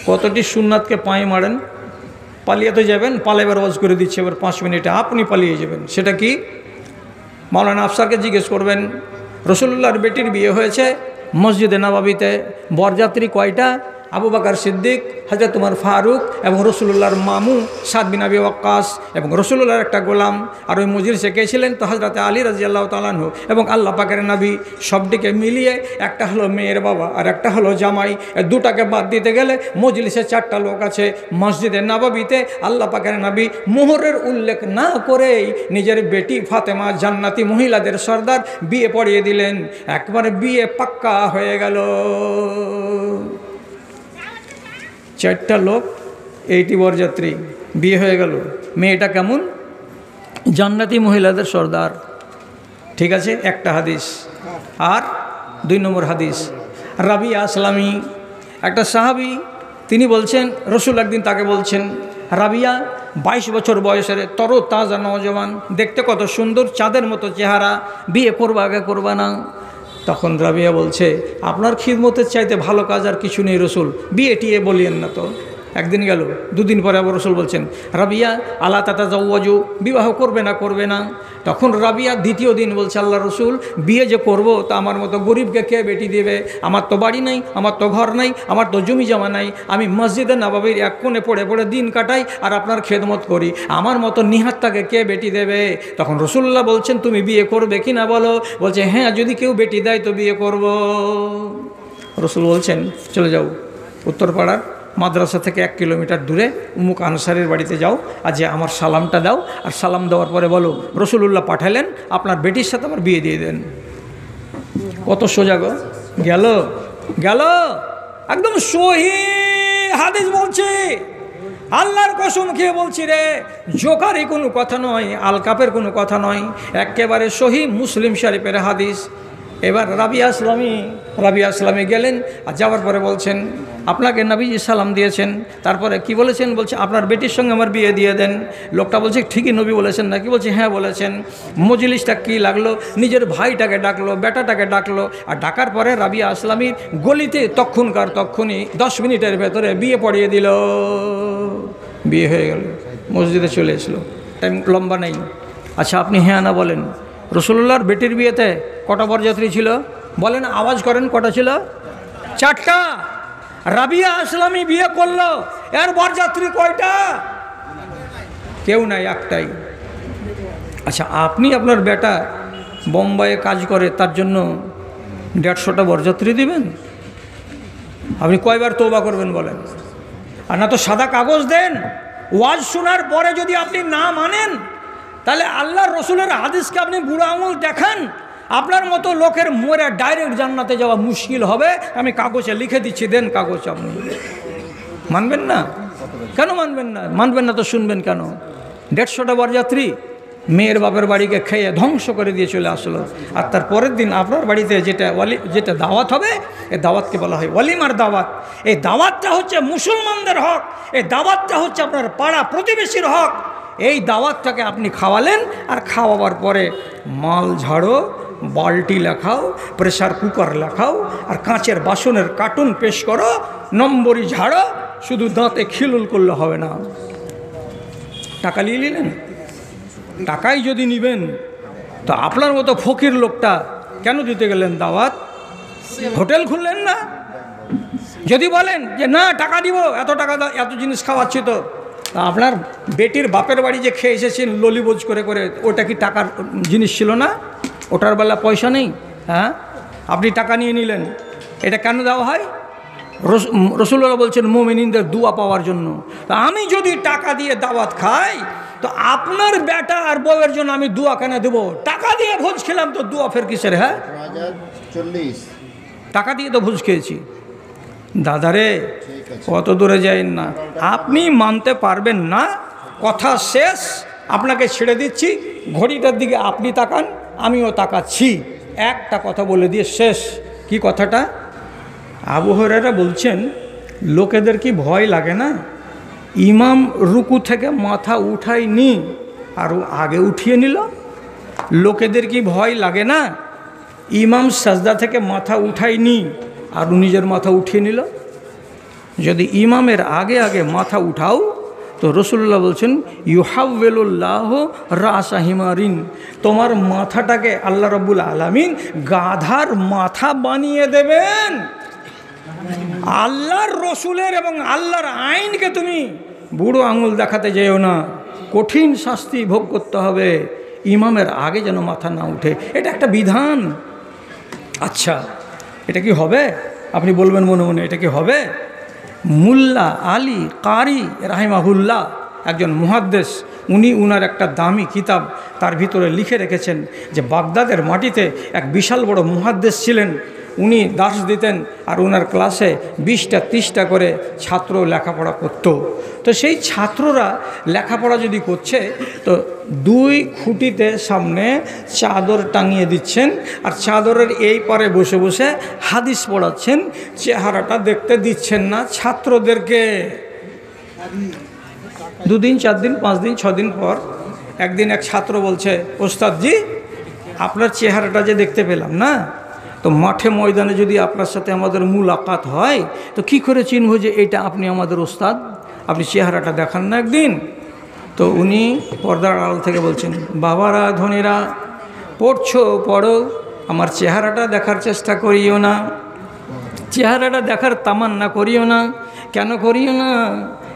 কতটি সুন্নাতকে পায়ে মারেন? পালিয়ে তো যাবেন, পালাইবার ওয়াজ করে দিচ্ছে এবার 5 মিনিটে আপনি পালিয়ে যাবেন। সেটা কি? মাওলানা আফসারকে জিজ্ঞেস করবেন। রসুলুল্লাহর বেটির বিয়ে হয়েছে মসজিদে নববীতে, বরযাত্রী কয়টা? আবু বকর সিদ্দিক, হযরত উমর ফারুক এবং রসুলুল্লাহর মামু সাদ বিন আবি ওয়াক্কাস এবং রসুলুল্লাহর একটা গোলাম। আর ওই মজলিসে কে ছিলেন? তো হযরত আলী রাদিয়াল্লাহু তাআলা আনহু এবং আল্লাহ পাকের নবী। সবটিকে মিলিয়ে একটা হলো মেয়ের বাবা আর একটা হলো জামাই। দুটাকে বাদ দিতে গেলে মজলিসে 4টা লোক আছে। মসজিদে নববীতে আল্লাহ পাকের নবী মোহরের উল্লেখ না করেই নিজের বেটি ফাতেমা জান্নাতি মহিলাদের সর্দার বিয়ে পড়িয়ে দিলেন। একবারে বিয়ে পাক্কা হয়ে গেল। 4টা লোক, 80 বরযাত্রী, বিয়ে হয়ে গেল। মেয়েটা কেমন? জান্নাতি মহিলাদের সর্দার। ঠিক আছে, একটা হাদিস। আর 2 নম্বর হাদিস, রাবিয়া আসলামী একটা সাহাবী, তিনি বলছেন রসুল একদিন তাকে বলছেন, রাবিয়া 22 বছর বয়সের তরতাজা নওজওয়ান, দেখতে কত সুন্দর, চাঁদের মতো চেহারা, বিয়ে করবা আগে করবা না? তখন রাবিয়া বলছে, আপনার খিদমতের চাইতে ভালো কাজ আর কিছু নেই রসুল, বিয়ে টিয়ে বলিয়েন না তো। একদিন গেল, 2 দিন পরে আবার রসুল বলছেন, রাবিয়া আলা তাতাজাওয়াজু, বিবাহ করবে না করবে না? তখন রাবিয়া 2য় দিন বলছে, আল্লাহ রসুল বিয়ে যে করব তা আমার মতো গরিবকে কে বেটি দেবে? আমার তো বাড়ি নাই, আমার তো ঘর নাই, আমার তো জমি জমা নাই, আমি মসজিদে নববীর এক কোণে পড়ে পড়ে দিন কাটাই আর আপনার খেদমত করি, আমার মতো নিহাত্তাকে কে বেটি দেবে? তখন রসুল্লাহ বলছেন, তুমি বিয়ে করবে কি না বলো? বলছে, হ্যাঁ, যদি কেউ বেটি দেয় তো বিয়ে করব। রসুল বলছেন, চলে যাও উত্তরপাড়ার মাদ্রাসা থেকে 1 কিলোমিটার দূরে উমুক আনসারের বাড়িতে যাও, আর যে আমার সালামটা দাও, আর সালাম দেওয়ার পরে বলো রসুলুল্লাহ পাঠালেন আপনার বেটির সাথে আমার বিয়ে দিয়ে দেন। কত সোজা গো! গেল গেল, একদম সহি হাদিস বলছি, আল্লাহর কসম খেয়ে বলছি রে, জোকারি কোনো কথা নয়, আলকাপের কোনো কথা নয়, একেবারে সহি মুসলিম শরীফের হাদিস। এবার রাবিয়া আসলামী গেলেন, আর যাওয়ার পরে বলছেন, আপনাকে নবীজি সালাম দিয়েছেন, তারপরে কি বলেছেন? বলছে, আপনার বেটির সঙ্গে আমার বিয়ে দিয়ে দেন। লোকটা বলছে, ঠিকই নবী বলেছেন নাকি? বলছে, হ্যাঁ বলেছেন। মজলিসটা কি লাগলো, নিজের ভাইটাকে ডাকলো, বেটাটাকে ডাকলো, আর ডাকার পরে রাবিয়া আসলামীর গলিতে তক্ষুনি 10 মিনিটের ভেতরে বিয়ে পড়িয়ে দিল। বিয়ে হয়ে গেল, মসজিদে চলে এসলো, টাইম লম্বা নেই। আচ্ছা, আপনি হ্যাঁ না বলেন, রসুলুল্লাহর বেটির বিয়েতে কটা বরযাত্রী ছিল? বলেন, আওয়াজ করেন, কটা ছিল? 4টা। রাবিয়া আসলামী বিয়ে করলো, এর বরযাত্রী কয়টা? কেউ নাই, একটাই। আচ্ছা, আপনি আপনার বেটা বোম্বাইয়ে কাজ করে, তার জন্য 150টা বরযাত্রী দিবেন? আপনি কয়বার তওবা করবেন বলেন? আর না তো সাদা কাগজ দেন। ওয়াজ শোনার পরে যদি আপনি না মানেন, তাহলে আল্লাহর রসুলের হাদিসকে আপনি বুড়ো আঙুল দেখান, আপনার মতো লোকের মরে ডাইরেক্ট জান্নাতে যাওয়া মুশকিল হবে। আমি কাগজে লিখে দিচ্ছি, দেন কাগজ। আপনি মানবেন না? কেন মানবেন না? মানবেন না তো শুনবেন কেন? 150টা বরযাত্রী মেয়ের বাপের বাড়িকে খেয়ে ধ্বংস করে দিয়ে চলে আসলো, আর তার পরের দিন আপনার বাড়িতে যেটা দাওয়াত হবে, এই দাওয়াতকে বলা হয় ওয়ালিমার দাওয়াত। এই দাওয়াতটা হচ্ছে মুসলমানদের হক, এই দাওয়াতটা হচ্ছে আপনার পাড়া প্রতিবেশীর হক। এই দাওয়াতটাকে আপনি খাওয়ালেন, আর খাওয়াবার পরে মাল ঝাড়ো, বালতি লেখাও, প্রেসার কুকার লেখাও, আর কাঁচের বাসনের কার্টুন পেশ করো, নম্বরই ঝাড়ো, শুধু দাঁতে খিলুল করলে হবে না। টাকা নিয়ে নিলেন, টাকাই যদি নিবেন তো আপনার মতো ফকির লোকটা কেন দিতে গেলেন দাওয়াত? হোটেল খুললেন না? যদি বলেন যে না টাকা দিব, এত টাকা দাও, এত জিনিস খাওয়াচ্ছি, তো আপনার বেটির বাপের বাড়ি যে খেয়ে এসেছেন ললিবোজ করে করে, ওটা কি টাকার জিনিস ছিল না? ওটার বেলা পয়সা নেই? হ্যাঁ, আপনি টাকা নিয়ে নিলেন, এটা কেন দেওয়া হয়? রসুল্লাহ বলছেন মুমিনদের দোয়া পাওয়ার জন্য। তা আমি যদি টাকা দিয়ে দাওয়াত খাই, তো আপনার বেটা আর বউয়ের জন্য আমি দোয়া কেন দেবো? টাকা দিয়ে ভোজ খেলাম, তো দোয়া ফের কিসের? হ্যাঁ, টাকা দিয়ে তো ভোজ খেয়েছি। দাদারে, কত দূরে যাইন না, আপনি মানতে পারবেন না, কথা শেষ। আপনাকে ছেড়ে দিচ্ছি, ঘড়িটার দিকে আপনি তাকান, আমিও তাকাচ্ছি। একটা কথা বলে দিয়ে শেষ। কি কথাটা? আবু হুরায়রা বলছেন, লোকেদের কি ভয় লাগে না? ইমাম রুকু থেকে মাথা উঠায়নি আর আগে উঠিয়ে নিল। লোকেদের কি ভয় লাগে না? ইমাম সাজদা থেকে মাথা উঠায়নি আর নিজের মাথা উঠিয়ে নিল। যদি ইমামের আগে আগে মাথা উঠাও তো রসুল্লাহ বলছেন ইউহাউল্লাহ রাসা হিমারিন, তোমার মাথাটাকে আল্লাহ রাব্বুল আলামিন গাধার মাথা বানিয়ে দেবেন। আল্লাহর রসুলের এবং আল্লাহর আইনকে তুমি বুড়ো আঙুল দেখাতে যেও না, কঠিন শাস্তি ভোগ করতে হবে, ইমামের আগে যেন মাথা না উঠে। এটা একটা বিধান। আচ্ছা, এটা কি হবে? আপনি বলবেন মনে মনে, এটা কি হবে? মুল্লা আলী কারি রাহিমাহুল্লাহ একজন মুহাদ্দিস, উনি উনার একটা দামি কিতাব তার ভিতরে লিখে রেখেছেন যে বাগদাদের মাটিতে এক বিশাল বড় মুহাদ্দিস ছিলেন। উনি দার্স দিতেন আর ওনার ক্লাসে 20টা 30টা করে ছাত্র লেখাপড়া করত। তো সেই ছাত্ররা লেখাপড়া যদি করছে তো 2 খুঁটিতে সামনে চাদর টাঙিয়ে দিচ্ছেন আর চাদরের এই পারে বসে বসে হাদিস পড়াচ্ছেন, চেহারাটা দেখতে দিচ্ছেন না ছাত্রদেরকে। 2 দিন 4 দিন 5 দিন 6 দিন পর একদিন এক ছাত্র বলছে, ওস্তাদজি আপনার চেহারাটা যে দেখতে পেলাম না, তো মাঠে ময়দানে যদি আপনার সাথে আমাদের মুলাকাত হয় তো কি করে চিনব যে এটা আপনি আমাদের ওস্তাদ? আপনি চেহারাটা দেখান না একদিন। তো উনি পর্দার আড়াল থেকে বলছেন, বাবারা ধনীরা পড়ছো পড়ো, আমার চেহারাটা দেখার চেষ্টা করিও না, চেহারাটা দেখার তামান্না করিও না। কেন করিও না?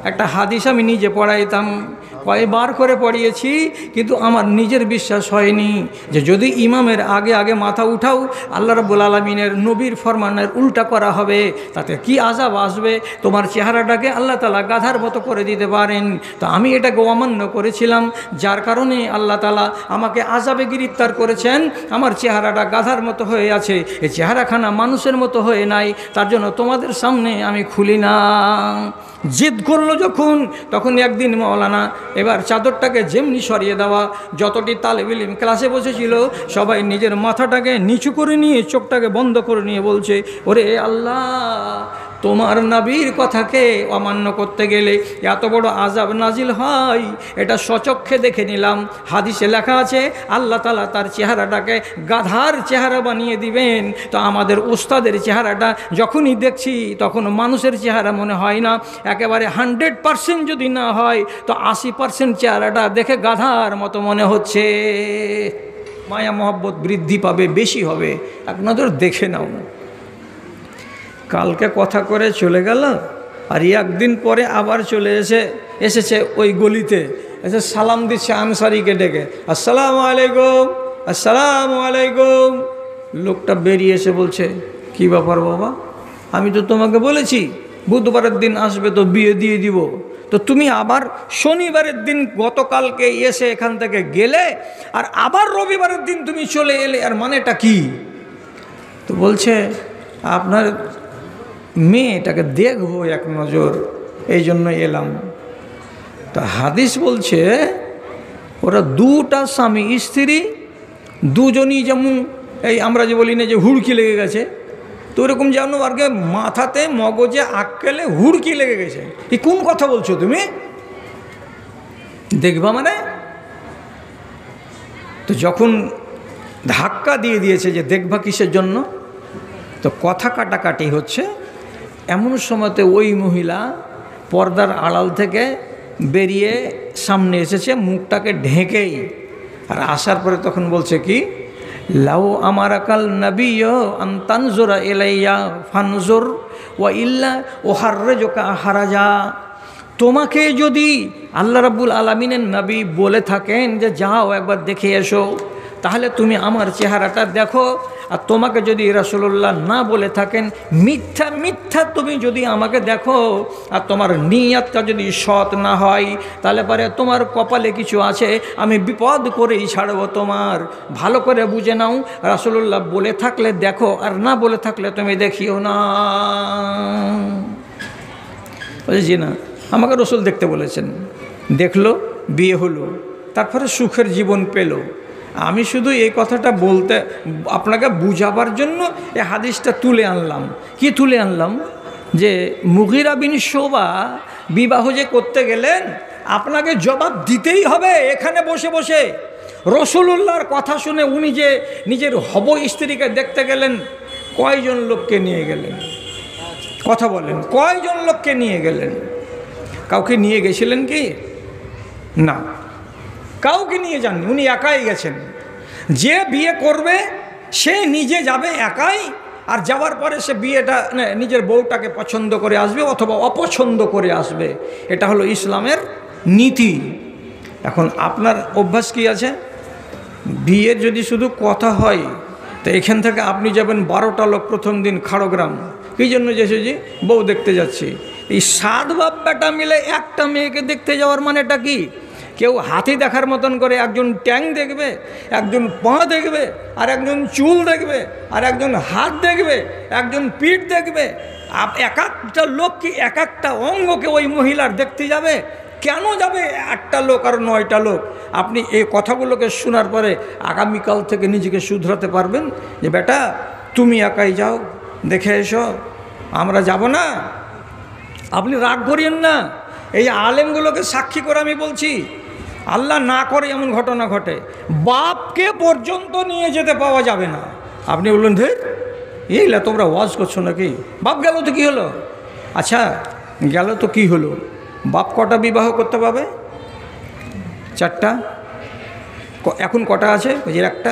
একটা হাদিস আমি নিজে পড়াইতাম, কয়েকবার করে পড়িয়েছি, কিন্তু আমার নিজের বিশ্বাস হয়নি যে যদি ইমামের আগে আগে মাথা উঠাও আল্লাহ রাব্বুল আলামিনের নবীর ফরমানের উল্টা করা হবে, তাতে কি আযাব আসবে। তোমার চেহারাটাকে আল্লাহ তাআলা গাধার মতো করে দিতে পারেন। তো আমি এটাকে অমান্য করেছিলাম, যার কারণে আল্লাহ তাআলা আমাকে আযাবে গ্রেফতার করেছেন। আমার চেহারাটা গাধার মতো হয়ে আছে, এই চেহারাখানা মানুষের মতো হয়ে নাই, তার জন্য তোমাদের সামনে আমি খুলি না। জিদ করলো যখন, তখন একদিন মাওলানা এবার চাদরটাকে যেমনি সরিয়ে দেওয়া, যতটি তালেব ইলম ক্লাসে বসেছিল সবাই নিজের মাথাটাকে নিচু করে নিয়ে চোখটাকে বন্ধ করে নিয়ে বলছে, ওরে আল্লাহ, তোমার নবীর কথাকে অমান্য করতে গেলে এত বড় আযাব নাজিল হয়, এটা স্বচক্ষে দেখে নিলাম। হাদিসে লেখা আছে আল্লাহ তাআলা তার চেহারাটাকে গাধার চেহারা বানিয়ে দিবেন। তো আমাদের উস্তাদের চেহারাটা যখনই দেখছি তখন মানুষের চেহারা মনে হয় না, একেবারে 100% যদি না হয় তো 80% চেহারাটা দেখে গাধার মতো মনে হচ্ছে। মায়া মহব্বত বৃদ্ধি পাবে, বেশি হবে। এক নজর দেখে নাও। কালকে কথা করে চলে গেল আর একদিন পরে আবার চলে এসেছে ওই গলিতে, এসে সালাম দিচ্ছে আনসারিকে ডেকে, আসসালামু আলাইকুম, আসসালামু আলাইকুম। লোকটা বেরিয়ে এসে বলছে, কি ব্যাপার বাবা, আমি তো তোমাকে বলেছি বুধবারের দিন আসবে তো বিয়ে দিয়ে দিব, তো তুমি আবার শনিবারের দিন গতকালকে এসে এখান থেকে গেলে আর আবার রবিবারের দিন তুমি চলে এলে, আর মানেটা কি? তো বলছে আপনার মেয়েটাকে দেখবো এক নজর, এই জন্য এলাম। তা হাদিস বলছে ওরা 2টা স্বামী স্ত্রী, দুজনই যেমন এই আমরা যে বলি না যে হুড়কি লেগে গেছে, তো ওরকম যেন আর কি মাথাতে মগজে আক্কেলে হুড়কি লেগে গেছে। এই কোন কথা বলছো তুমি? দেখবা মানে? তো যখন ধাক্কা দিয়ে দিয়েছে যে দেখবা কিসের জন্য, তো কথা কাটাকাটি হচ্ছে, এমন সময়তে ওই মহিলা পর্দার আড়াল থেকে বেরিয়ে সামনে এসেছে মুখটাকে ঢেকেই, আর আসার পরে তখন বলছে কি, লাউ আমারাকাল নবিয়্যু আন তানজুরা ইলাইয়া ফানজুর ওয়া ইল্লা উহাররিজুকা হারাজা। তোমাকে যদি আল্লাহ রাব্বুল আলামিনের নবী বলে থাকেন যে যাও একবার দেখে এসো, তাহলে তুমি আমার চেহারাটা দেখো। আর তোমাকে যদি রাসূলুল্লাহ না বলে থাকেন, মিথ্যা মিথ্যা তুমি যদি আমাকে দেখো, আর তোমার নিয়তটা যদি সৎ না হয়, তাহলে পরে তোমার কপালে কিছু আছে, আমি বিপদ করেই ছাড়ব তোমার। ভালো করে বুঝে নাও, রাসূলুল্লাহ বলে থাকলে দেখো, আর না বলে থাকলে তুমি দেখিও না। জি না, আমাকে রসুল দেখতে বলেছেন, দেখলো, বিয়ে হলো, তারপরে সুখের জীবন পেল। আমি শুধু এই কথাটা বলতে আপনাকে বুঝাবার জন্য এই হাদিসটা তুলে আনলাম। কি তুলে আনলাম? যে মুগীরা বিন শুবা বিবাহ যে করতে গেলেন, আপনাকে জবাব দিতেই হবে এখানে বসে বসে। রাসূলুল্লাহর কথা শুনে উনি যে নিজের হব স্ত্রীকে দেখতে গেলেন, কয়জন লোককে নিয়ে গেলেন? কথা বলেন, কয়জন লোককে নিয়ে গেলেন? কাউকে নিয়ে গেছিলেন কি? না, কাউকে নিয়ে যাননি, উনি একাই গেছেন। যে বিয়ে করবে সে নিজে যাবে একাই, আর যাওয়ার পরে সে বিয়েটা নিজের বউটাকে পছন্দ করে আসবে অথবা অপছন্দ করে আসবে। এটা হলো ইসলামের নীতি। এখন আপনার অভ্যাস কি আছে? বিয়ে যদি শুধু কথা হয়, তো এখান থেকে আপনি যাবেন 12টা লোক প্রথম দিন খাড়গ্রাম, এই জন্য যেছে যে বউ দেখতে যাচ্ছি। এই 7 বাপ বেটা মিলে একটা মেয়েকে দেখতে যাওয়ার মানেটা কি? কেউ হাতি দেখার মতন করে একজন ট্যাং দেখবে, একজন পা দেখবে, আর একজন চুল দেখবে, আর একজন হাত দেখবে, একজন পিঠ দেখবে। এক একটা লোক কি এক একটা অঙ্গকে ওই মহিলার দেখতে যাবে? কেন যাবে 8টা লোক আর 9টা লোক? আপনি এই কথাগুলোকে শোনার পরে আগামীকাল থেকে নিজেকে শুধরাতে পারবেন যে বেটা তুমি একাই যাও, দেখে এসো, আমরা যাব না। আপনি রাগ করিয়েন না, এই আলেমগুলোকে সাক্ষী করে আমি বলছি, আল্লাহ না করে এমন ঘটনা ঘটে, বাপকে পর্যন্ত নিয়ে যেতে পাওয়া যাবে না। আপনি বললেন ধে এইলা তোমরা ওয়াজ করছো নাকি? বাপ গেল তো কি হলো? আচ্ছা গেল তো কি হলো? বাপ কটা বিবাহ করতে পাবে? 4টা। এখন কটা আছে? ওই যে একটা।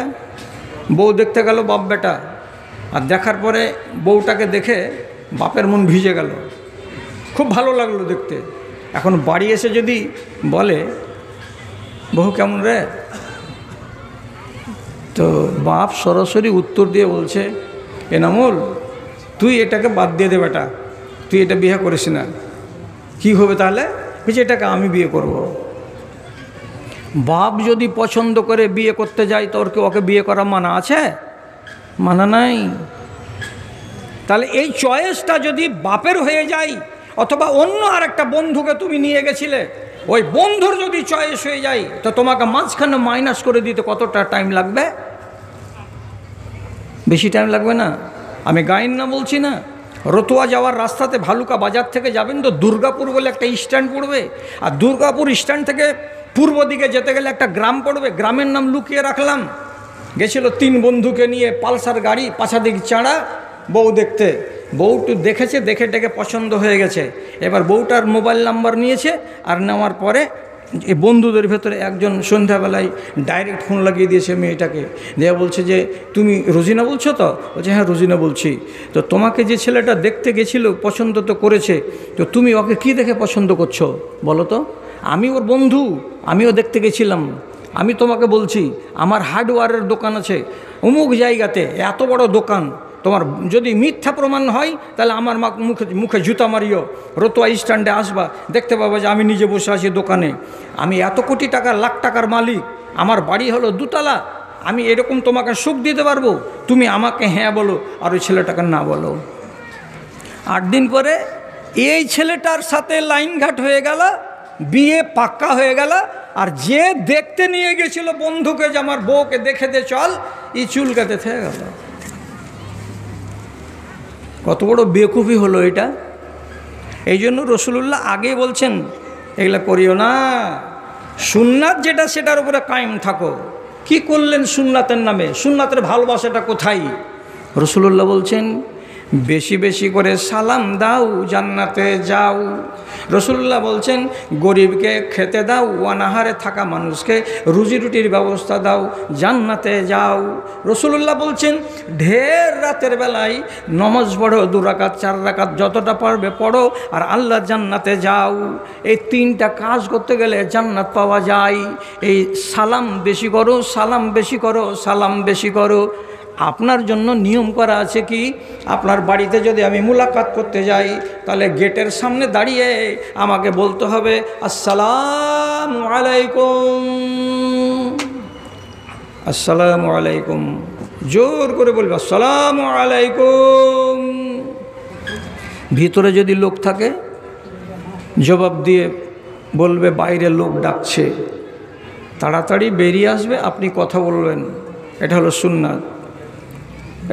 বউ দেখতে গেল বাপ বেটা, আর দেখার পরে বউটাকে দেখে বাপের মন ভিজে গেল, খুব ভালো লাগলো দেখতে। এখন বাড়ি এসে যদি বলে বউ কেমন রে, তো বাপ সরাসরি উত্তর দিয়ে বলছে এনামুল তুই এটাকে বাদ দিয়ে দে বেটা, তুই এটা বিয়ে করিস না। কি হবে তাহলে? বলছে এটাকে আমি বিয়ে করব। বাপ যদি পছন্দ করে বিয়ে করতে যায় তো ওকে বিয়ে করা মানা আছে? মানা নাই। তাহলে এই চয়েসটা যদি বাপের হয়ে যায়, অথবা অন্য আর একটা বন্ধুকে তুমি নিয়ে গেছিলে, ওই বন্ধুর যদি চয়েস হয়ে যায়, তো তোমাকে মাঝখানে মাইনাস করে দিতে কতটা টাইম লাগবে? বেশি টাইম লাগবে না। আমি গাইন না বলছি না, রতুয়া যাওয়ার রাস্তাতে ভালুকা বাজার থেকে যাবেন তো দুর্গাপুর বলে একটা স্ট্যান্ড পড়বে, আর দুর্গাপুর স্ট্যান্ড থেকে পূর্ব দিকে যেতে গেলে একটা গ্রাম পড়বে, গ্রামের নাম লুকিয়ে রাখলাম। গেছিল 3 বন্ধুকে নিয়ে পালসার গাড়ি, পাছাদিক চাঁড়া, বউ দেখতে। বউটু দেখেছে, দেখে টেকে পছন্দ হয়ে গেছে। এবার বউটার মোবাইল নাম্বার নিয়েছে, আর নেওয়ার পরে এই বন্ধুদের ভেতরে একজন সন্ধ্যাবেলায় ডাইরেক্ট ফোন লাগিয়ে দিয়েছে মেয়েটাকে, দিয়ে বলছে যে তুমি রোজিনা বলছো তো? বলছে হ্যাঁ রোজিনা বলছি। তো তোমাকে যে ছেলেটা দেখতে গেছিলো পছন্দ তো করেছে, তো তুমি ওকে কি দেখে পছন্দ করছো বলো তো? আমি ওর বন্ধু, আমিও দেখতে গেছিলাম। আমি তোমাকে বলছি আমার হার্ডওয়্যারের দোকান আছে অমুক জায়গাতে, এত বড় দোকান। তোমার যদি মিথ্যা প্রমাণ হয় তাহলে আমার মুখে জুতা মারিও, রতুয়া স্ট্যান্ডে আসবা, দেখতে পাবো যে আমি নিজে বসে আছি দোকানে। আমি এত কোটি টাকা, লাখ টাকার মালিক, আমার বাড়ি হলো 2 তলা। আমি এরকম তোমাকে সুখ দিতে পারবো, তুমি আমাকে হ্যাঁ বলো আর ওই ছেলেটাকে না বলো। 8 দিন পরে এই ছেলেটার সাথে লাইনঘাট হয়ে গেল, বিয়ে পাক্কা হয়ে গেল। আর যে দেখতে নিয়ে গেছিল বন্ধুকে যে আমার বউকে দেখে দে চল, এই চুলকাতে থেকে গেল। কত বড় বেকুফি হলো এটা! এই জন্য রসুলুল্লাহ আগে বলছেন এগুলা করিও না, সুন্নাত যেটা সেটার উপরে কায়েম থাকো। কি করলেন সুন্নাতের নামে? সুন্নাতের ভালোবাসাটা কোথায়? রসুলুল্লাহ বলছেন বেশি বেশি করে সালাম দাও, জান্নাতে যাও। রসুল্লাহ বলছেন গরিবকে খেতে দাও, অনাহারে থাকা মানুষকে রুজি রুটির ব্যবস্থা দাও, জান্নাতে যাও। রসুল্লাহ বলছেন ঢের রাতের বেলায় নমাজ পড়ো, 2 রাকাত 4 রাকাত যতটা পারবে পড়ো, আর আল্লাহ জান্নাতে যাও। এই 3টা কাজ করতে গেলে জান্নাত পাওয়া যায়। এই সালাম বেশি করো, সালাম বেশি করো, সালাম বেশি করো। আপনার জন্য নিয়ম করা আছে কি, আপনার বাড়িতে যদি আমি মুলাকাত করতে যাই তাহলে গেটের সামনে দাঁড়িয়ে আমাকে বলতে হবে আসসালামু আলাইকুম, আসসালামু আলাইকুম, জোর করে বলবে আসসালামু আলাইকুম। ভিতরে যদি লোক থাকে জবাব দিয়ে বলবে বাইরে লোক ডাকছে, তাড়াতাড়ি বেরিয়ে আসবে, আপনি কথা বলবেন। এটা হলো সুন্নাত,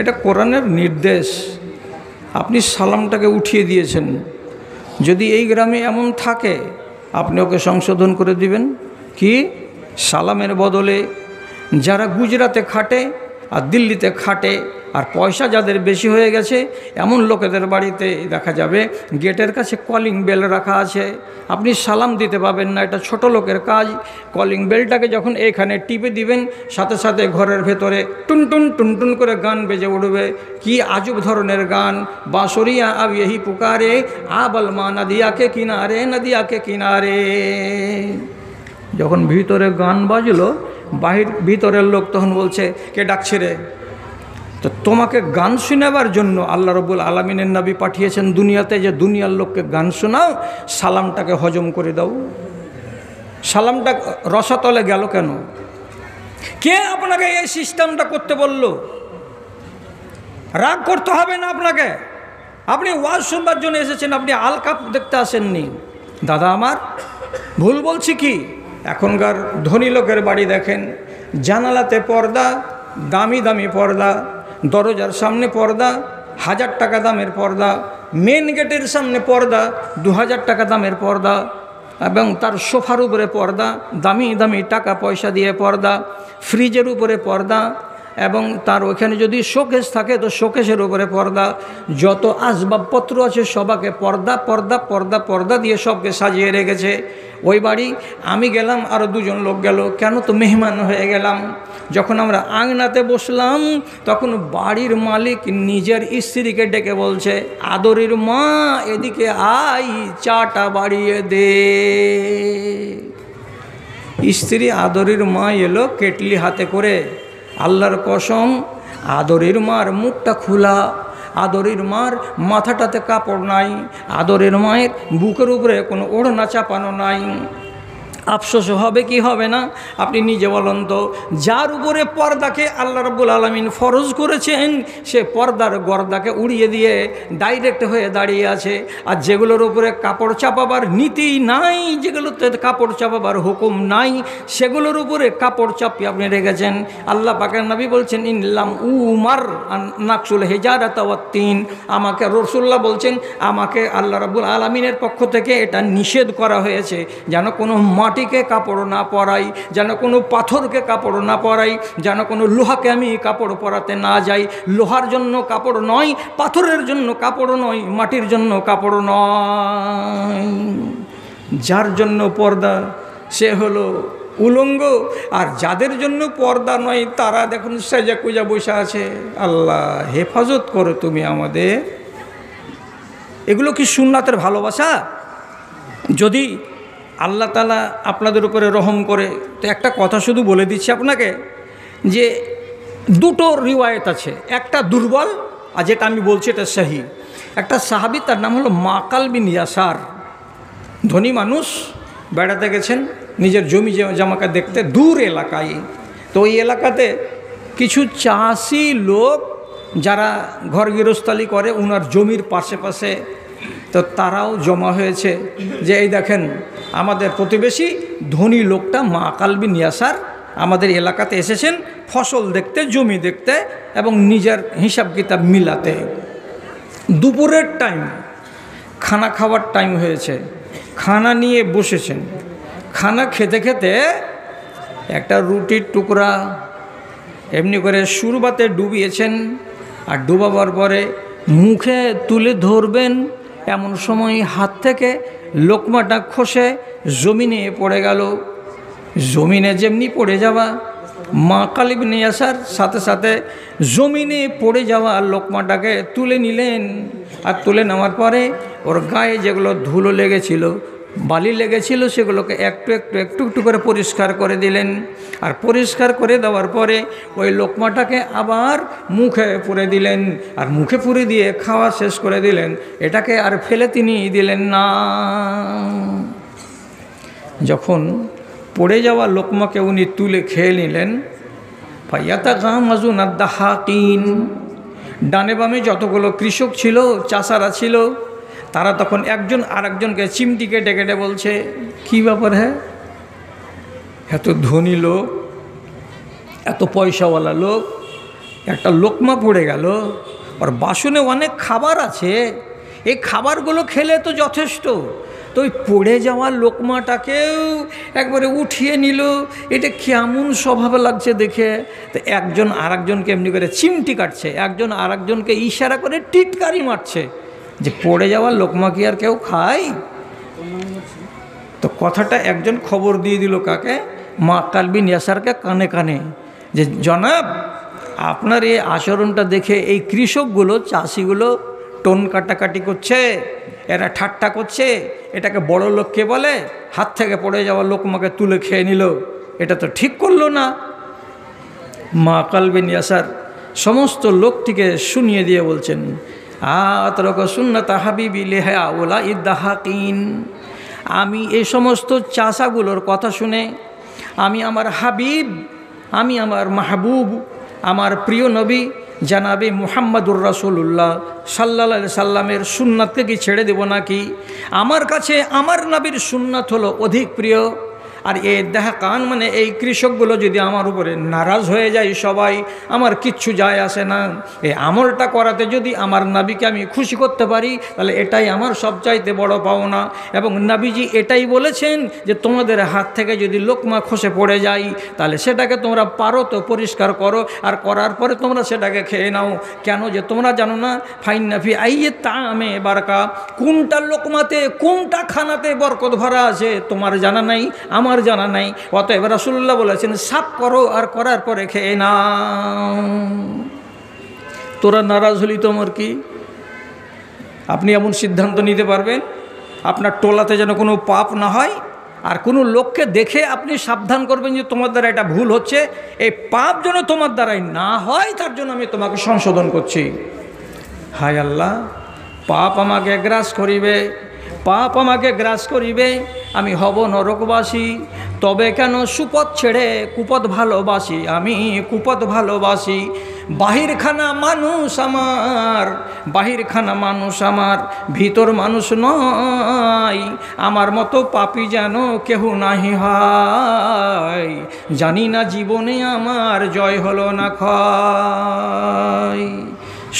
এটা কোরআনের নির্দেশ। আপনি সালামটাকে উঠিয়ে দিয়েছেন, যদি এই গ্রামে এমন থাকে আপনি ওকে সংশোধন করে দিবেন। কি সালামের বদলে যারা গুজরাতে খাটে আর দিল্লিতে খাটে আর পয়সা যাদের বেশি হয়ে গেছে এমন লোকেদের বাড়িতে দেখা যাবে গেটের কাছে কলিং বেল রাখা আছে, আপনি সালাম দিতে পাবেন না, এটা ছোট লোকের কাজ। কলিং বেলটাকে যখন এখানে টিপে দিবেন সাথে সাথে ঘরের ভেতরে টুনটুন টুনটুন করে গান বেজে উঠবে। কি আজব ধরনের গান, বাঁশরিয়া আব यही পুকারে আবল মা নদিয়াকে কিনারে নদিয়াকে কিনারে। যখন ভিতরে গান বাজলো ভিতরের লোক তখন বলছে কে ডাকছে রে? তো তোমাকে গান শোনাবার জন্য আল্লাহ রব্বুল আলামিনের নবী পাঠিয়েছেন দুনিয়াতে, যে দুনিয়ার লোককে গান শোনাও, সালামটাকে হজম করে দাও। সালামটা রসাতলে গেল কেন? কে আপনাকে এই সিস্টেমটা করতে বলল? রাগ করতে হবে না আপনাকে, আপনি ওয়াজ শুনবার জন্য এসেছেন, আপনি আলকাপ দেখতে আসেননি। দাদা আমার ভুল বলছি কি? এখনকার ধনী লোকের বাড়ি দেখেন, জানালাতে পর্দা, দামি দামি পর্দা, দরজার সামনে পর্দা, 1000 টাকা দামের পর্দা, মেন গেটের সামনে পর্দা, 2000 টাকা দামের পর্দা, এবং তার সোফার উপরে পর্দা, দামি দামি টাকা পয়সা দিয়ে পর্দা, ফ্রিজের উপরে পর্দা, এবং তার ওখানে যদি শোকেস থাকে তো শোকেসের উপরে পর্দা, যত আসবাবপত্র আছে সবাকে পর্দা পর্দা পর্দা পর্দা দিয়ে সবকে সাজিয়ে রেখেছে। ওই বাড়ি আমি গেলাম, আরও 2 জন লোক গেল, কেন? তো মেহমান হয়ে গেলাম। যখন আমরা আঙনাতে বসলাম তখন বাড়ির মালিক নিজের স্ত্রীকে ডেকে বলছে, আদরের মা এদিকে আই, চাটা বাড়িয়ে দে। স্ত্রী আদরের মা এলো কেটলি হাতে করে। আল্লাহর কসম, আদরের মার মুখটা খোলা, আদরের মার মাথাটাতে কাপড় নাই, আদরের মায়ের বুকের উপরে কোনো ওড়না চাপানো নাই। আফসোস হবে কি হবে না আপনি নিজে বলুন তো। যার উপরে পর্দাকে আল্লাহ রাব্বুল আলামিন ফরজ করেছেন সে পর্দার গর্দাকে উড়িয়ে দিয়ে ডাইরেক্ট হয়ে দাঁড়িয়ে আছে। আর যেগুলোর উপরে কাপড় চাপাবার নীতি নাই, যেগুলোতে কাপড় চাপাবার হুকুম নাই, সেগুলোর উপরে কাপড় চাপিয়ে আপনি রেখেছেন। আল্লাহ পাকের নবী বলছেন, ইনলাম উমার নাকসুল হিজারাত ওয়াত তিন। আমাকে রাসূলুল্লাহ বলছেন, আমাকে আল্লাহ রাব্বুল আলামিনের পক্ষ থেকে এটা নিষেধ করা হয়েছে যেন কোনো মাটিকে কাপড় না পরাই, যেন কোনো পাথরকে কাপড় না পরাই, যেন কোনো লোহাকে আমি কাপড় পরাতে না যাই। লোহার জন্য কাপড় নয়, পাথরের জন্য কাপড় নয়, মাটির জন্য কাপড় নয়। যার জন্য পর্দা সে হলো উলঙ্গ, আর যাদের জন্য পর্দা নয় তারা দেখুন সেজা কুজা বসে আছে। আল্লাহ হেফাজত করো তুমি আমাদের। এগুলো কি সুন্নাতের ভালোবাসা? যদি আল্লাহ তাআলা আপনাদের উপরে রহম করে তো একটা কথা শুধু বলে দিচ্ছি আপনাকে, যে 2টো রিওয়ায়েত আছে, একটা দুর্বল আর যেটা আমি বলছি এটা সহি। একটা সাহাবী, তার নাম হলো মাকাল বিন ইয়াসার, ধনী মানুষ, বেড়াতে গেছেন নিজের জমি জামাকে দেখতে দূর এলাকায়। তো ওই এলাকাতে কিছু চাষি লোক যারা ঘর গৃহস্থালি করে ওনার জমির পাশে পাশে, তো তারাও জমা হয়েছে যে এই দেখেন আমাদের প্রতিবেশী ধনী লোকটা মাকাল বিন ইয়াসার আমাদের এলাকাতে এসেছেন ফসল দেখতে, জমি দেখতে এবং নিজের হিসাব কিতাব মিলাতে। দুপুরের টাইম, খানা খাওয়ার টাইম হয়েছে, খানা নিয়ে বসেছেন। খানা খেতে খেতে একটা রুটির টুকরা এমনি করে সুরবাতে ডুবিয়েছেন, আর ডুবাবার পরে মুখে তুলে ধরবেন এমন সময় হাত থেকে লোকমাটা খসে জমিনে পড়ে গেল। জমিনে যেমনি পড়ে যাওয়া, মাকাল বিন ইয়াসার সাথে সাথে জমিনে পড়ে যাওয়া লোকমাটাকে তুলে নিলেন। আর তুলে নেওয়ার পরে ওর গায়ে যেগুলো ধুলো লেগেছিল, বালি লেগেছিল, সেগুলোকে একটু একটু একটু একটু করে পরিষ্কার করে দিলেন। আর পরিষ্কার করে দেওয়ার পরে ওই লোকমাটাকে আবার মুখে পুরে দিলেন, আর মুখে পুরে দিয়ে খাওয়া শেষ করে দিলেন। এটাকে আর ফেলে তিনি দিলেন না। যখন পড়ে যাওয়া লোকমাকে উনি তুলে খেয়ে নিলেন, ফায়াতাগামাজুন আদ-দাহাকিন, ডানে বামে যতগুলো কৃষক ছিল, চাষারা ছিল, তারা তখন একজন আরেকজনকে চিমটি কেটে কেটে বলছে, কী ব্যাপার? হ্যাঁ, এত ধনী লোক, এত পয়সাওয়ালা লোক, একটা লোকমা পড়ে গেল, আর বাসনে অনেক খাবার আছে, এই খাবারগুলো খেলে তো যথেষ্ট, তো ওই পড়ে যাওয়া লোকমাটাকেও একবারে উঠিয়ে নিল। এটা কেমন স্বভাব লাগছে দেখে। তো একজন আরেকজনকে এমনি করে চিমটি কাটছে, একজন আরেকজনকে ইশারা করে টিটকারি মারছে যে পড়ে যাওয়া লোকমা কি আর কেউ খায়? তো কথাটা একজন খবর দিয়ে দিল কাকে? মাক্কাল বিন ইয়াসারকে কানে কানে, যে জনাব আপনার এই আচরণটা দেখে এই কৃষকগুলো, চাষিগুলো টোন কাটাকাটি করছে, এরা ঠাট্টা করছে, এটাকে বড় লোককে বলে, হাত থেকে পড়ে যাওয়া লোকমাকে তুলে খেয়ে নিল, এটা তো ঠিক করলো না। মাক্কাল বিন ইয়াসার সমস্ত লোকটিকে শুনিয়ে দিয়ে বলছেন, আতরক সুন্নাত হাবিবি লিহা ওলা ইদ্দাহাকিন, আমি এই সমস্ত চাষাগুলোর কথা শুনে আমি আমার হাবিব, আমি আমার মাহবুব, আমার প্রিয় নবী জানাবে মুহাম্মাদুর রাসূলুল্লাহ সাল্লাল্লাহু আলাইহি সাল্লামের সুন্নাতকে কি ছেড়ে দেব নাকি? আমার কাছে আমার নবীর সুন্নাত হলো অধিক প্রিয়। আর এই দাহাকান মানে এই কৃষকগুলো যদি আমার উপরে নারাজ হয়ে যায় সবাই, আমার কিচ্ছু যায় আসে না। এই আমলটা করাতে যদি আমার নবীকে আমি খুশি করতে পারি তাহলে এটাই আমার সবচাইতে বড় পাওনা। এবং নবীজি এটাই বলেছেন যে তোমাদের হাত থেকে যদি লোকমা খসে পড়ে যায় তাহলে সেটাকে তোমরা পারো তো পরিষ্কার করো, আর করার পরে তোমরা সেটাকে খেয়ে নাও। কেন যে তোমরা জানো না ফাইন্না ফি আইয়ে তামে বারকা, কোনটা লোকমাতে কোনটা খানাতে বরকত ভরা আছে তোমার জানা নাই, আমার জানা নাই। অতএব রাসূলুল্লাহ বলেছেন সাফ করো আর করার পরে খেয়ে নাও। তোরা নারাজ হলি তোমার কি? আপনি এমন সিদ্ধান্ত নিতে পারবেন আপনার টোলাতে যেন কোনো পাপ না হয়, আর কোনো লোককে দেখে আপনি সাবধান করবেন যে তোমার দ্বারা এটা ভুল হচ্ছে, এই পাপ যেন তোমার দ্বারাই না হয় তার জন্য আমি তোমাকে সংশোধন করছি। হায় আল্লাহ, পাপ আমাকে গ্রাস করিবে, পাপ আমাকে গ্রাস করিবে, আমি হব নরকবাসী। তবে কেন সুপথ ছেড়ে কুপথ ভালোবাসি, আমি কুপথ ভালোবাসি। বাহিরখানা মানুষ আমার, বাহিরখানা মানুষ আমার, ভিতর মানুষ নয়। আমার মতো পাপী যেন কেহ নাহি হয়, জানি না জীবনে আমার জয় হলো না ক্ষয়।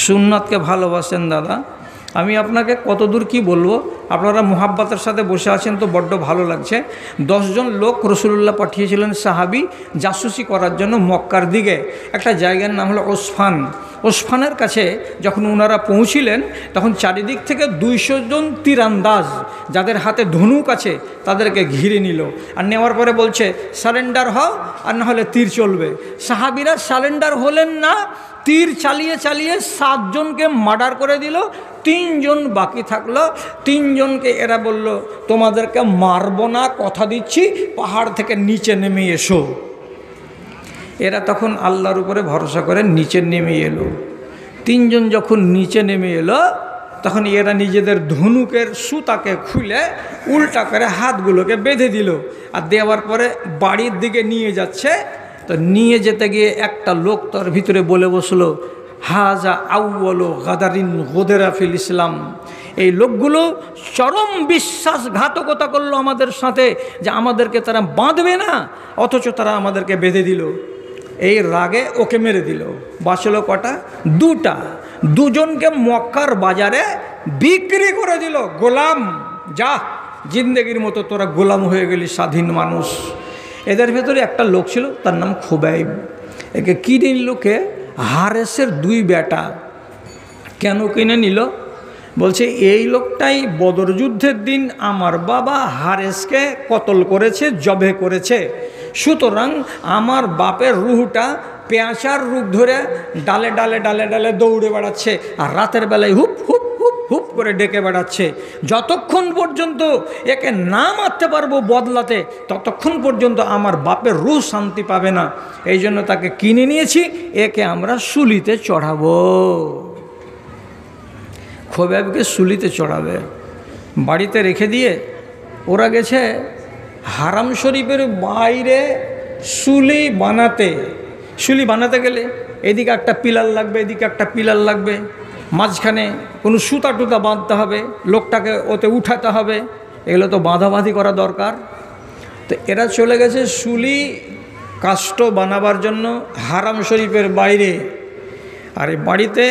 সুন্নাতকে ভালোবাসেন দাদা, আমি আপনাকে কতদূর কি বলবো। আপনারা মুহাব্বতের সাথে বসে আছেন তো বড্ড ভালো লাগছে। 10 জন লোক রাসূলুল্লাহ পাঠিয়েছিলেন সাহাবি জাসুসি করার জন্য মক্কার দিকে। একটা জায়গার নাম হলো ওসফান। ওসফানের কাছে যখন ওনারা পৌঁছিলেন তখন চারিদিক থেকে 200 জন তীরান্দাজ যাদের হাতে ধনুক আছে তাদেরকে ঘিরে নিল, আর নেওয়ার পরে বলছে সারেন্ডার হও আর না হলে তীর চলবে। সাহাবিরা সারেন্ডার হলেন না, তীর চালিয়ে চালিয়ে 7 জনকে মার্ডার করে দিল, 3 জন বাকি থাকলো। 3 জনকে এরা বলল তোমাদেরকে মারবো না, কথা দিচ্ছি, পাহাড় থেকে নিচে নেমে এসো। এরা তখন আল্লাহর উপরে ভরসা করে নিচে নেমে এলো। 3 জন যখন নিচে নেমে এলো তখন এরা নিজেদের ধনুকের সুতাকে খুলে উল্টা করে হাতগুলোকে বেঁধে দিল, আর দেওয়ার পরে বাড়ির দিকে নিয়ে যাচ্ছে। তো নিয়ে যেতে গিয়ে একটা লোক তার ভিতরে বলে বসলো, হাজা আউয়ালু গাদারিন গোদেরা ফিল ইসলাম। এই লোকগুলো চরম বিশ্বাসঘাতকতা করলো আমাদের সাথে, যে আমাদেরকে তারা বাঁধবে না, অথচ তারা আমাদেরকে বেঁধে দিল। এই রাগে ওকে মেরে দিল। বাঁচলো কটা? 2টা। 2 জনকে মক্কার বাজারে বিক্রি করে দিল, গোলাম। যা, জিন্দেগির মতো তোরা গোলাম হয়ে গেলি, স্বাধীন মানুষ। এদের ভেতরে একটা লোক ছিল, তার নাম খুবাইব। একে কিনে নিল কে? হারেসের 2 বেটা। কেন কিনে নিল? বলছে এই লোকটাই বদর যুদ্ধের দিন আমার বাবা হারেসকে কতল করেছে, জবে করেছে, সুতরাং আমার বাপের রুহটা পেঁচার রূপ ধরে ডালে ডালে ডালে ডালে দৌড়ে বেড়াচ্ছে, আর রাতের বেলায় হুপ হুপ হুপ হুপ করে ডেকে বেড়াচ্ছে। যতক্ষণ পর্যন্ত একে না মারতে পারবো বদলাতে, ততক্ষণ পর্যন্ত আমার বাপের রুহ শান্তি পাবে না। এই জন্য তাকে কিনে নিয়েছি, একে আমরা শুলিতে চড়াবো। খোবাইবকে শুলিতে চড়াবে, বাড়িতে রেখে দিয়ে ওরা গেছে হারাম শরীফের বাইরে শুলি বানাতে। শুলি বানাতে গেলে এদিকে একটা পিলার লাগবে, এদিকে একটা পিলার লাগবে, মাঝখানে কোনো সুতা টুতা বাঁধতে হবে, লোকটাকে ওতে উঠাতে হবে, এগুলো তো বাঁধাবাঁধি করা দরকার। তো এরা চলে গেছে শুলি কাষ্ঠ বানাবার জন্য হারাম শরীফের বাইরে। আর এই বাড়িতে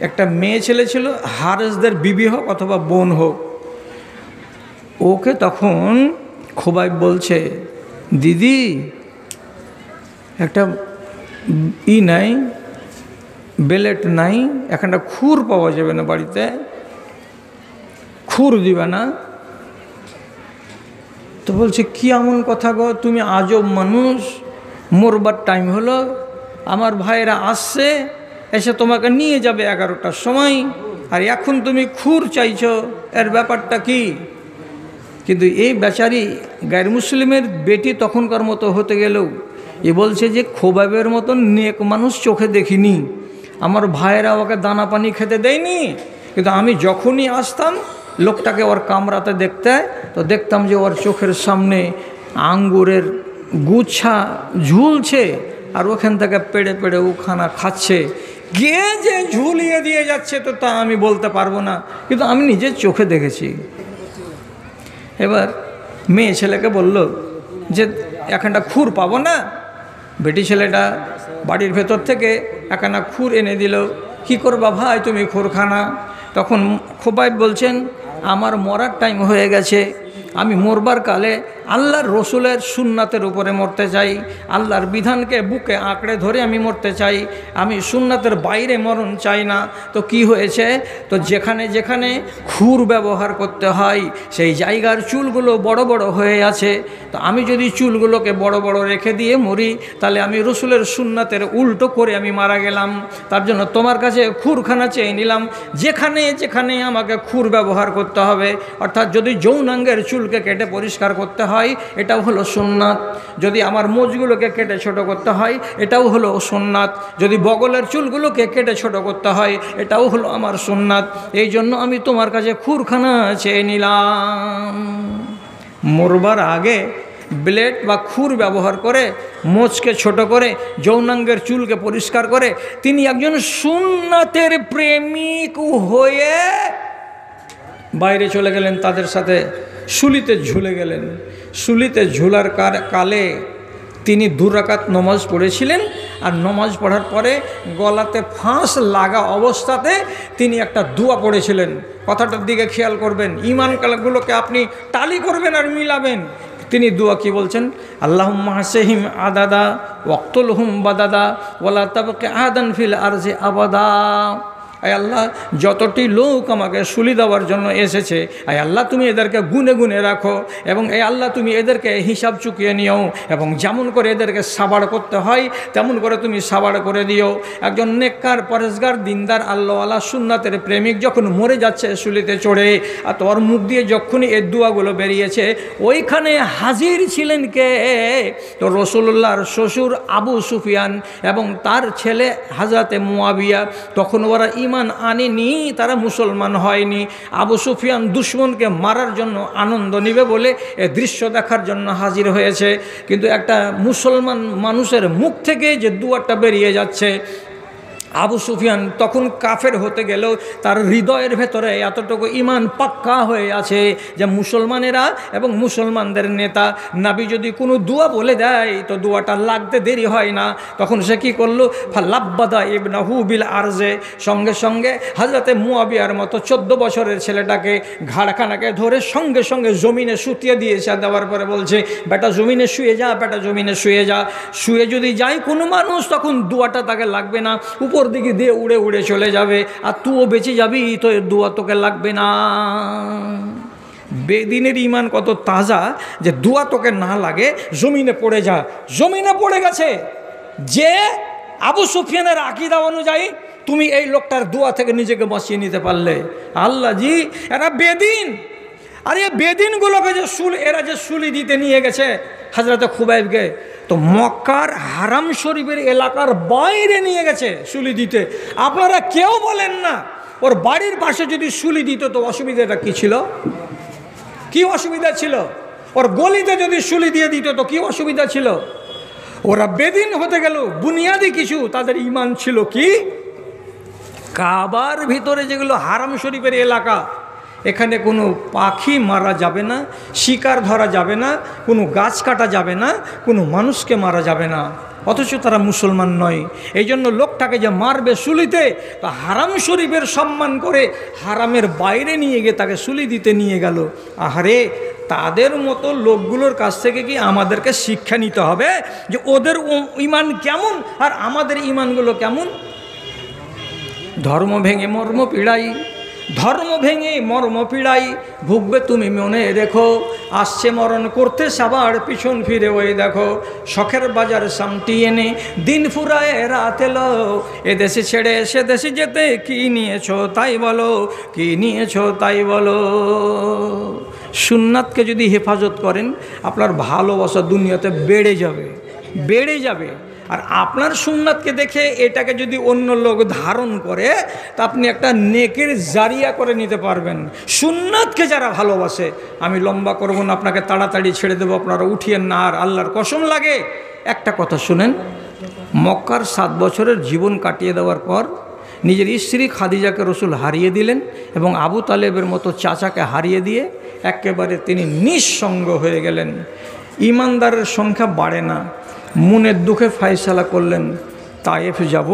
একটা মেয়ে ছেলে ছিল, হারেসদের বিবি হোক অথবা বোন হোক, ওকে তখন খোবাইব বলছে, দিদি একটা নাই, বেলেট নাই, একটা খুর পাওয়া যাবে না বাড়িতে, খুর দিবে না? তো বলছে, কি এমন কথা গো, তুমি আজব মানুষ, মরবার টাইম হলো, আমার ভাইয়েরা আসছে, এসে তোমাকে নিয়ে যাবে 11টার সময়, আর এখন তুমি খুর চাইছো, এর ব্যাপারটা কি? কিন্তু এই বেচারি গায়ের মুসলিমের বেটি তখনকার মতো হতে গেলেও এ বলছে যে খোবাবের মতন নেক মানুষ চোখে দেখিনি, আমার ভাইয়েরা ওকে দানা পানি খেতে দেয়নি, কিন্তু আমি যখনই আসতাম লোকটাকে ওর কামরাতে দেখতে, তো দেখতাম যে ওর চোখের সামনে আঙ্গুরের গুচ্ছা ঝুলছে, আর ওখান থেকে পেড়ে পেড়ে ওখানা খাচ্ছে, কে যে ঝুলিয়ে দিয়ে যাচ্ছে তো তা আমি বলতে পারবো না, কিন্তু আমি নিজের চোখে দেখেছি। এবার মেয়ে ছেলেকে বলল যে একটা খুর পাবো না? বেটি ছেলেটা বাড়ির ভেতর থেকে একখানা খুর এনে দিল। কি করবা ভাই তুমি খুরখানা? তখন খোবাইব বলছেন, আমার মরার টাইম হয়ে গেছে, আমি মরবার কালে আল্লাহর রসুলের সুন্নাতের উপরে মরতে চাই, আল্লাহর বিধানকে বুকে আঁকড়ে ধরে আমি মরতে চাই, আমি সুন্নাতের বাইরে মরণ চাই না। তো কি হয়েছে, তো যেখানে যেখানে খুর ব্যবহার করতে হয় সেই জায়গার চুলগুলো বড় বড় হয়ে আছে, তো আমি যদি চুলগুলোকে বড় বড় রেখে দিয়ে মরি তাহলে আমি রসুলের সুন্নাতের উল্টো করে আমি মারা গেলাম, তার জন্য তোমার কাছে খুরখানা চেয়ে নিলাম, যেখানে যেখানে আমাকে খুর ব্যবহার করতে হবে, অর্থাৎ যদি যৌনাঙ্গের চুলকে কেটে পরিষ্কার করতে হয় এটাও হলো সুন্নাত, যদি আমার মোজগুলোকে কেটে ছোট করতে হয় এটাও হলো সুন্নাত, যদি বগলের চুলগুলোকে কেটে ছোট করতে হয় এটাও হলো আমার সুন্নাত, এই জন্য আমি তোমার কাছে খুরখানা চেয়ে নিলাম। মরবার আগে ব্লেড বা খুর ব্যবহার করে মোচকে ছোট করে যৌনাঙ্গের চুলকে পরিষ্কার করে তিনি একজন সুন্নাতের প্রেমিক হয়ে বাইরে চলে গেলেন, তাদের সাথে শুলিতে ঝুলে গেলেন। শুলিতে ঝুলার কালে তিনি 2 রাকাত নমাজ পড়েছিলেন, আর নমাজ পড়ার পরে গলাতে ফাঁস লাগা অবস্থাতে তিনি একটা দোয়া পড়েছিলেন। কথাটার দিকে খেয়াল করবেন, ইমান কালাগুলোকে আপনি টালি করবেন আর মিলাবেন। তিনি দোয়া কি বলছেন, আল্লাহুম্মা হাসিহিম আদাদা ওয়াক্তুলহুম বাদাদা ওয়ালা তাবকি আদান ফিল আরজি আবাদা। আয় আল্লাহ, যতটি লোক আমাকে শুলি দেওয়ার জন্য এসেছে, আয় আল্লাহ তুমি এদেরকে গুনে গুনে রাখো, এবং এই আল্লাহ তুমি এদেরকে হিসাব চুকিয়ে নিও, এবং যেমন করে এদেরকে সাবাড় করতে হয় তেমন করে তুমি সাবাড় করে দিও। একজন নেককার পরেশগার দিনদার আল্লাহওয়ালা সুন্নাতের প্রেমিক যখন মরে যাচ্ছে শুলিতে চড়ে, আর তোর মুখ দিয়ে যখনই এই দোয়াগুলো বেরিয়েছে, ওইখানে হাজির ছিলেন কে? তো রাসূলুল্লাহর শ্বশুর আবু সুফিয়ান এবং তার ছেলে হযরতে মুয়াবিয়া। তখন ওরা ইমান আনেনি, তারা মুসলমান হয়নি। আবু সুফিয়ান দুশমনকে মারার জন্য আনন্দ নিবে বলে এ দৃশ্য দেখার জন্য হাজির হয়েছে, কিন্তু একটা মুসলমান মানুষের মুখ থেকে যে দুয়ারটা বেরিয়ে যাচ্ছে, আবু সুফিয়ান তখন কাফের হতে গেলেও তার হৃদয়ের ভেতরে এতটুকু ইমান পাক্কা হয়ে আছে যে মুসলমানেরা এবং মুসলমানদের নেতা নাবি যদি কোনো দোয়া বলে দেয় তো দোয়াটা লাগতে দেরি হয় না। তখন সে কী করলো, ফালাব্বাদা ইবনাহু বিল আরজে, সঙ্গে সঙ্গে হযরতে মুয়াবিয়ার মতো 14 বছরের ছেলেটাকে ঘাড়খানাকে ধরে সঙ্গে সঙ্গে জমিনে শুতিয়ে দিয়েছে। দেওয়ার পরে বলছে, বেটা জমিনে শুয়ে যা, বেটা জমিনে শুয়ে যা। শুয়ে যদি যায় কোনো মানুষ তখন দোয়াটা তাকে লাগবে না, উপর দিকে দিয়ে উড়ে উড়ে চলে যাবে, আর তুইও বেঁচে যাবি, তো এর দোয়া তোকে লাগবে না। বেদিনের ইমান কত তাজা যে দোয়া তোকে না লাগে, জমিনে পড়ে যা। জমিনে পড়ে গেছে যে আবু সুফিয়ানের আকীদা অনুযায়ী তুমি এই লোকটার দোয়া থেকে নিজেকে বাঁচিয়ে নিতে পারলে। আল্লাহ জি, এরা বেদিন, আর এই বেদিনগুলোকে যে এরা যে শুলি দিতে নিয়ে গেছে হযরতে খুবাইবকে, তো মক্কার হারাম শরীফের এলাকার বাইরে নিয়ে গেছে শুলি দিতে। আপনারা কেউ বলেন না ওর বাড়ির পাশে যদি শুলি দিত তো অসুবিধাটা কী ছিল? কি অসুবিধা ছিল? ওর গলিতে যদি শুলি দিয়ে দিত তো কি অসুবিধা ছিল? ওরা বেদিন হতে গেল, বুনিয়াদি কিছু তাদের ইমান ছিল কি, কাবার ভিতরে যেগুলো হারাম শরীফের এলাকা, এখানে কোনো পাখি মারা যাবে না, শিকার ধরা যাবে না, কোনো গাছ কাটা যাবে না, কোনো মানুষকে মারা যাবে না। অথচ তারা মুসলমান নয়। এই জন্য লোকটাকে যে মারবে সুলিতে, তা হারাম শরীফের সম্মান করে হারামের বাইরে নিয়ে গিয়ে তাকে সুলি দিতে নিয়ে গেল। আহারে, তাদের মতো লোকগুলোর কাছ থেকে কি আমাদেরকে শিক্ষা নিতে হবে যে ওদের ইমান কেমন আর আমাদের ইমানগুলো কেমন? ধর্ম ভেঙে মর্ম পীড়াই, ধর্ম ভেঙে মর্ম পীড়াই, ভুগবে তুমি মনে রেখো, আসছে মরণ করতে সবার পিছন ফিরে ওই দেখো, শখের বাজার সামটি এনে দিন ফুরায় রাত এলো, এদেশে ছেড়ে সে দেশে যেতে কি নিয়েছো তাই বলো, কি নিয়েছো তাই বলো। সুন্নাতকে যদি হেফাজত করেন, আপনার ভালোবাসা দুনিয়াতে বেড়ে যাবে, বেড়ে যাবে। আর আপনার সুন্নাতকে দেখে এটাকে যদি অন্য লোক ধারণ করে, তা আপনি একটা নেকের জারিয়া করে নিতে পারবেন। সুন্নাতকে যারা ভালোবাসে, আমি লম্বা করব না, আপনাকে তাড়াতাড়ি ছেড়ে দেবো, আপনারা উঠিয়েন না আর, আল্লাহর কসম লাগে। একটা কথা শুনেন, মক্কার 7 বছরের জীবন কাটিয়ে দেওয়ার পর নিজের স্ত্রী খাদিজাকে রসুল হারিয়ে দিলেন এবং আবু তালেবের মতো চাচাকে হারিয়ে দিয়ে একেবারে তিনি নিঃসঙ্গ হয়ে গেলেন। ইমানদারের সংখ্যা বাড়ে না। মনের দুঃখে ফয়সালা করলেন তায়েফ যাব,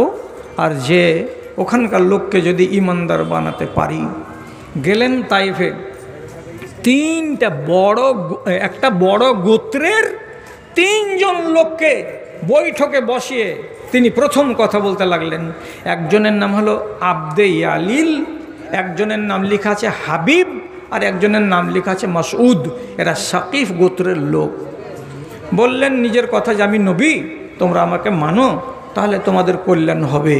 আর যে ওখানকার লোককে যদি ইমানদার বানাতে পারি। গেলেন তায়েফে। একটা বড় গোত্রের 3 জন লোককে বৈঠকে বসিয়ে তিনি প্রথম কথা বলতে লাগলেন। একজনের নাম হলো আব্দে ইয়ালিল, একজনের নাম লেখা আছে হাবিব, আর একজনের নাম লেখা আছে মাসউদ। এরা সাকিফ গোত্রের লোক। বললেন নিজের কথা যে আমি নবী, তোমরা আমাকে মানো, তাহলে তোমাদের কল্যাণ হবে।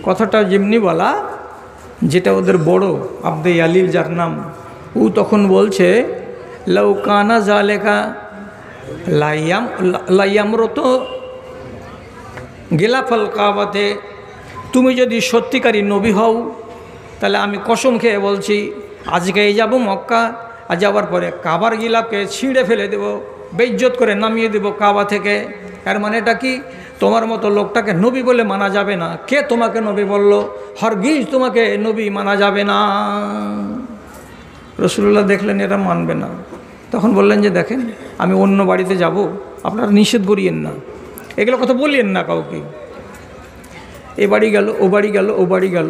কথাটা যেমনি বলা, যেটা ওদের বড় আব্দে ইয়ালিল যার নাম, ও তখন বলছে লাউকানা জালেকা লাইয়ামরত গিলাফাল কাবাতে, তুমি যদি সত্যিকারী নবী হও, তাহলে আমি কসম খেয়ে বলছি আজকেই যাব মক্কা, আর যাওয়ার পরে কাবার গিলাফকে ছিঁড়ে ফেলে দেব, বেইজ্জত করে নামিয়ে দেব কাবা থেকে। এর মানে এটা কি? তোমার মতো লোকটাকে নবী বলে মানা যাবে না। কে তোমাকে নবী বলল? হরগিজ তোমাকে নবী মানা যাবে না। রাসূলুল্লাহ দেখলেন এরা মানবে না, তখন বললেন যে দেখেন, আমি অন্য বাড়িতে যাব, আপনারা নিষেধ করিয়েন না, এগুলো কথা বলিয়েন না কাউকে। এ বাড়ি গেল, ও বাড়ি গেল, ও বাড়ি গেল।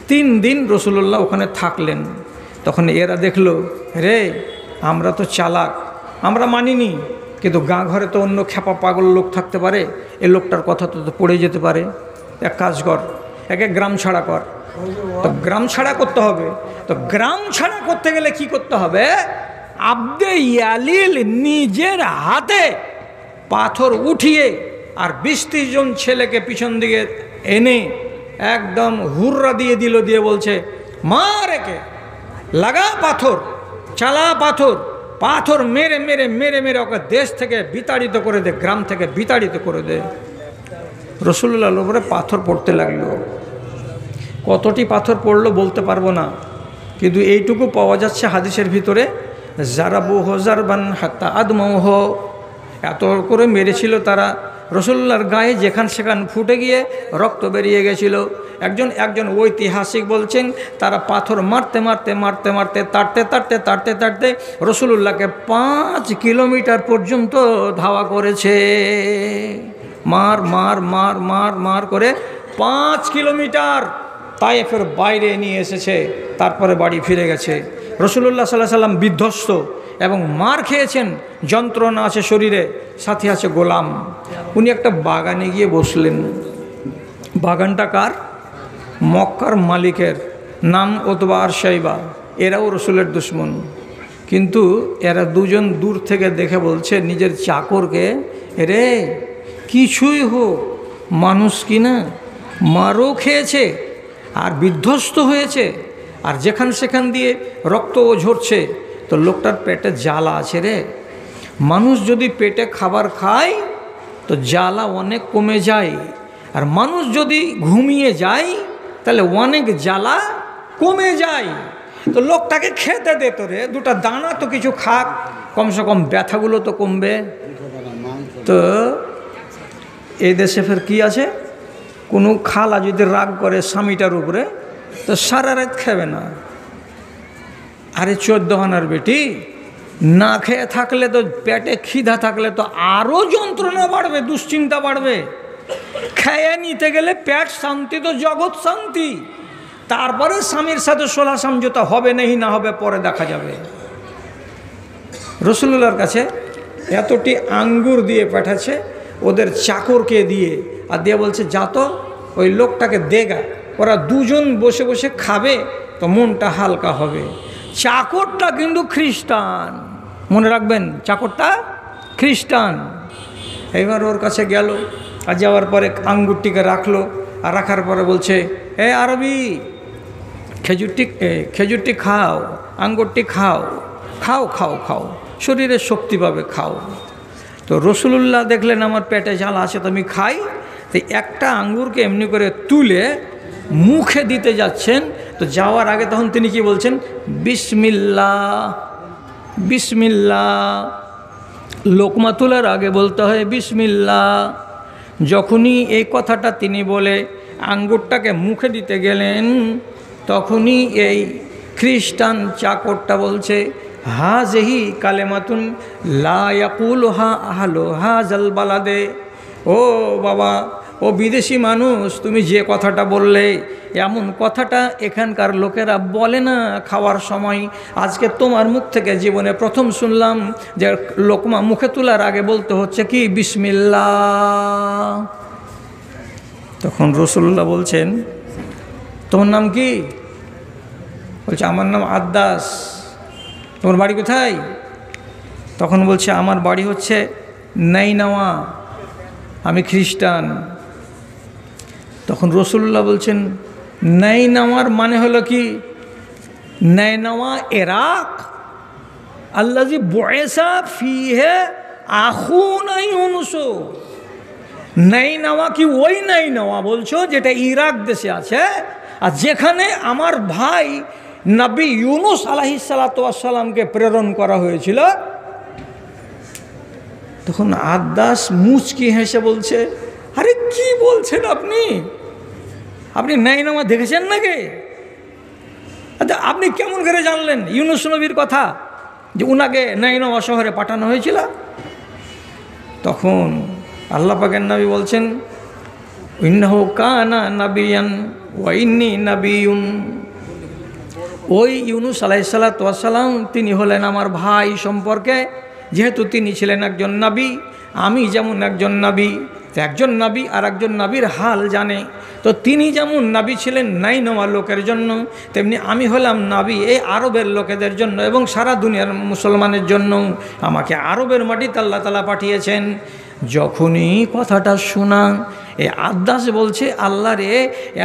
3 দিন রাসূলুল্লাহ ওখানে থাকলেন। তখন এরা দেখলো, রে আমরা তো চালাক, আমরা মানিনি, কিন্তু গাঁ ঘরে তো অন্য খেপা পাগল লোক থাকতে পারে, এ লোকটার কথা তো পড়ে যেতে পারে। এক কাজ কর, একে গ্রাম ছাড়া কর। তো গ্রাম ছাড়া করতে হবে। তো গ্রাম ছাড়া করতে গেলে কি করতে হবে? আব্দে ইয়ালিল নিজের হাতে পাথর উঠিয়ে আর 20-30 জন ছেলেকে পিছন দিকে এনে একদম হুররা দিয়ে দিল, দিয়ে বলছে মার একে, লাগা পাথর, চালা পাথর, পাথর মেরে মেরে মেরে মেরে ওকে দেশ থেকে বিতাড়িত করে দে, গ্রাম থেকে বিতাড়িত করে দে। রাসূলুল্লাহর উপরে পাথর পড়তে লাগলো। কতটি পাথর পড়লো বলতে পারবো না, কিন্তু এইটুকু পাওয়া যাচ্ছে হাদিসের ভিতরে, জারাবু হজারবান হাত্তা আদমহ, এত করে মেরেছিল তারা। রাসূলুল্লাহর গায়ে যেখান সেখান ফুটে গিয়ে রক্ত বেরিয়ে গেছিল। একজন ঐতিহাসিক বলছেন তারা পাথর মারতে মারতে মারতে মারতে তাড়তে তাড়তে তাড়তে তাড়তে রাসূলুল্লাহকে 5 কিলোমিটার পর্যন্ত ধাওয়া করেছে। মার মার মার মার মার করে 5 কিলোমিটার তায়েফের বাইরে নিয়ে এসেছে, তারপরে বাড়ি ফিরে গেছে। রাসূলুল্লাহ সাল্লাল্লাহু আলাইহি সাল্লাম বিধ্বস্ত এবং মার খেয়েছেন, যন্ত্রণা আছে শরীরে, সাথে আছে গোলাম। উনি একটা বাগানে গিয়ে বসলেন। বাগানটা কার? মক্কার মালিকের, নাম ওতবা আর শাইবা। এরাও রসুলের দুশমন, কিন্তু এরা দুজন দূর থেকে দেখে বলছে নিজের চাকরকে, রে কিছুই হোক মানুষ কিনা, মারও খেয়েছে আর বিধ্বস্ত হয়েছে, আর যেখান সেখান দিয়ে রক্তও ঝরছে, তো লোকটার পেটে জ্বালা আছে রে। মানুষ যদি পেটে খাবার খায় তো জ্বালা অনেক কমে যায়, আর মানুষ যদি ঘুমিয়ে যায় তাহলে অনেক জ্বালা কমে যায়। তো লোকটাকে খেতে দে, তো রে দুটা দানা তো কিছু খাক, কমসে কম ব্যথাগুলো তো কমবে। তো এই দেশে ফের কি আছে, কোনো খালা যদি রাগ করে স্বামীটার উপরে তো সারা রাত খাবে না। আরে 14 আনার বেটি, না খেয়ে থাকলে তো, পেটে খিদা থাকলে তো আরও যন্ত্রণা বাড়বে, দুশ্চিন্তা বাড়বে। খেয়ে নিতে গেলে পেট শান্তি তো জগৎ শান্তি। তারপরে স্বামীর সাথে সোলা সমঝোতা হবে নাহি না হবে পরে দেখা যাবে। রসুল্লাহর কাছে এতটি আঙ্গুর দিয়ে পাঠাচ্ছে, ওদের চাকরকে দিয়ে, আর দিয়ে বলছে যা তো ওই লোকটাকে দেগা, ওরা দুজন বসে বসে খাবে তো মনটা হালকা হবে। চাকরটা কিন্তু খ্রিস্টান, মনে রাখবেন, চাকরটা খ্রিস্টান। এবার ওর কাছে গেল, আর যাওয়ার পরে আঙ্গুরটিকে রাখলো, আর রাখার পরে বলছে এ আরবি, খেজুরটি খাও, আঙ্গুরটি খাও, খাও খাও খাও, শরীরে শক্তি পাবে, খাও। তো রসুলুল্লাহ দেখলেন আমার পেটে জ্বালা আছে, তো আমি খাই। তো একটা আঙ্গুরকে এমনি করে তুলে মুখে দিতে যাচ্ছেন, তো যাওয়ার আগে তখন তিনি কি বলছেন, বিসমিল্লাহ বিসমিল্লাহ। লোকমা তোলার আগে বলতে হয় বিসমিল্লাহ। যখনই এই কথাটা তিনি বলে আঙ্গুরটাকে মুখে দিতে গেলেন, তখনই এই খ্রিস্টান চাকরটা বলছে হাযিহি কালেমাতুন লা ইয়াকুলুহা আহলু হাযাল বালাদে। ও বাবা, ও বিদেশি মানুষ, তুমি যে কথাটা বললে এমন কথাটা এখানকার লোকেরা বলে না খাওয়ার সময়। আজকে তোমার মুখ থেকে জীবনে প্রথম শুনলাম যে লোকমা মুখে তোলার আগে বলতে হচ্ছে কি বিসমিল্লাহ। তখন রাসূলুল্লাহ বলছেন তোমার নাম কি? বলছে আমার নাম আদ্দাস। তোমার বাড়ি কোথায়? তখন বলছে আমার বাড়ি হচ্ছে নাইনাওয়া, আমি খ্রিস্টান। তখন রাসূলুল্লাহ বলছেন নাইনাওয়ার মানে হলো কি? নাইনাওয়া ইরাক, আল্লাযী বুইসা ফীহি আখুনা ইউনুস। নাইনাওয়া কি ওই নাইনাওয়া বলছো যেটা ইরাক দেশে আছে, আর যেখানে আমার ভাই নবী ইউনুস আলাইহিস সালাতু ওয়াস সালামকে প্রেরণ করা হয়েছিল? তখন আদ্দাস মুচকি হেসে বলছে আরে কি বলছেন আপনি? আপনি নাইনামা দেখেছেন নাকি? আচ্ছা আপনি কেমন করে জানলেন ইউনুস নবীর কথা যে উনাকে নাইনামা শহরে পাঠানো হয়েছিল? তখন আল্লাহ পাকের নবী বলছেন ইন্নাহু কানা নাবিয়ান ওয়া ইন্নী নাবিয়ুন। ওই ইউনুস আলাইহিস সালাতু ওয়াস সালাম তিনি হলেন আমার ভাই সম্পর্কে, যেহেতু তিনি ছিলেন একজন নবী, আমি যেমন একজন নবী, একজন নবী আর একজন নবীর হাল জানে। তো তিনি যেমন নবী ছিলেন নাইনওয়া লোকের জন্য, তেমনি আমি হলাম নবী এই আরবের লোকেদের জন্য এবং সারা দুনিয়ার মুসলমানের জন্য। আমাকে আরবের মাটিতে আল্লাহ তাআলা পাঠিয়েছেন। যখনই কথাটা শোনা এই আদ্দাস বলছে আল্লাহ রে,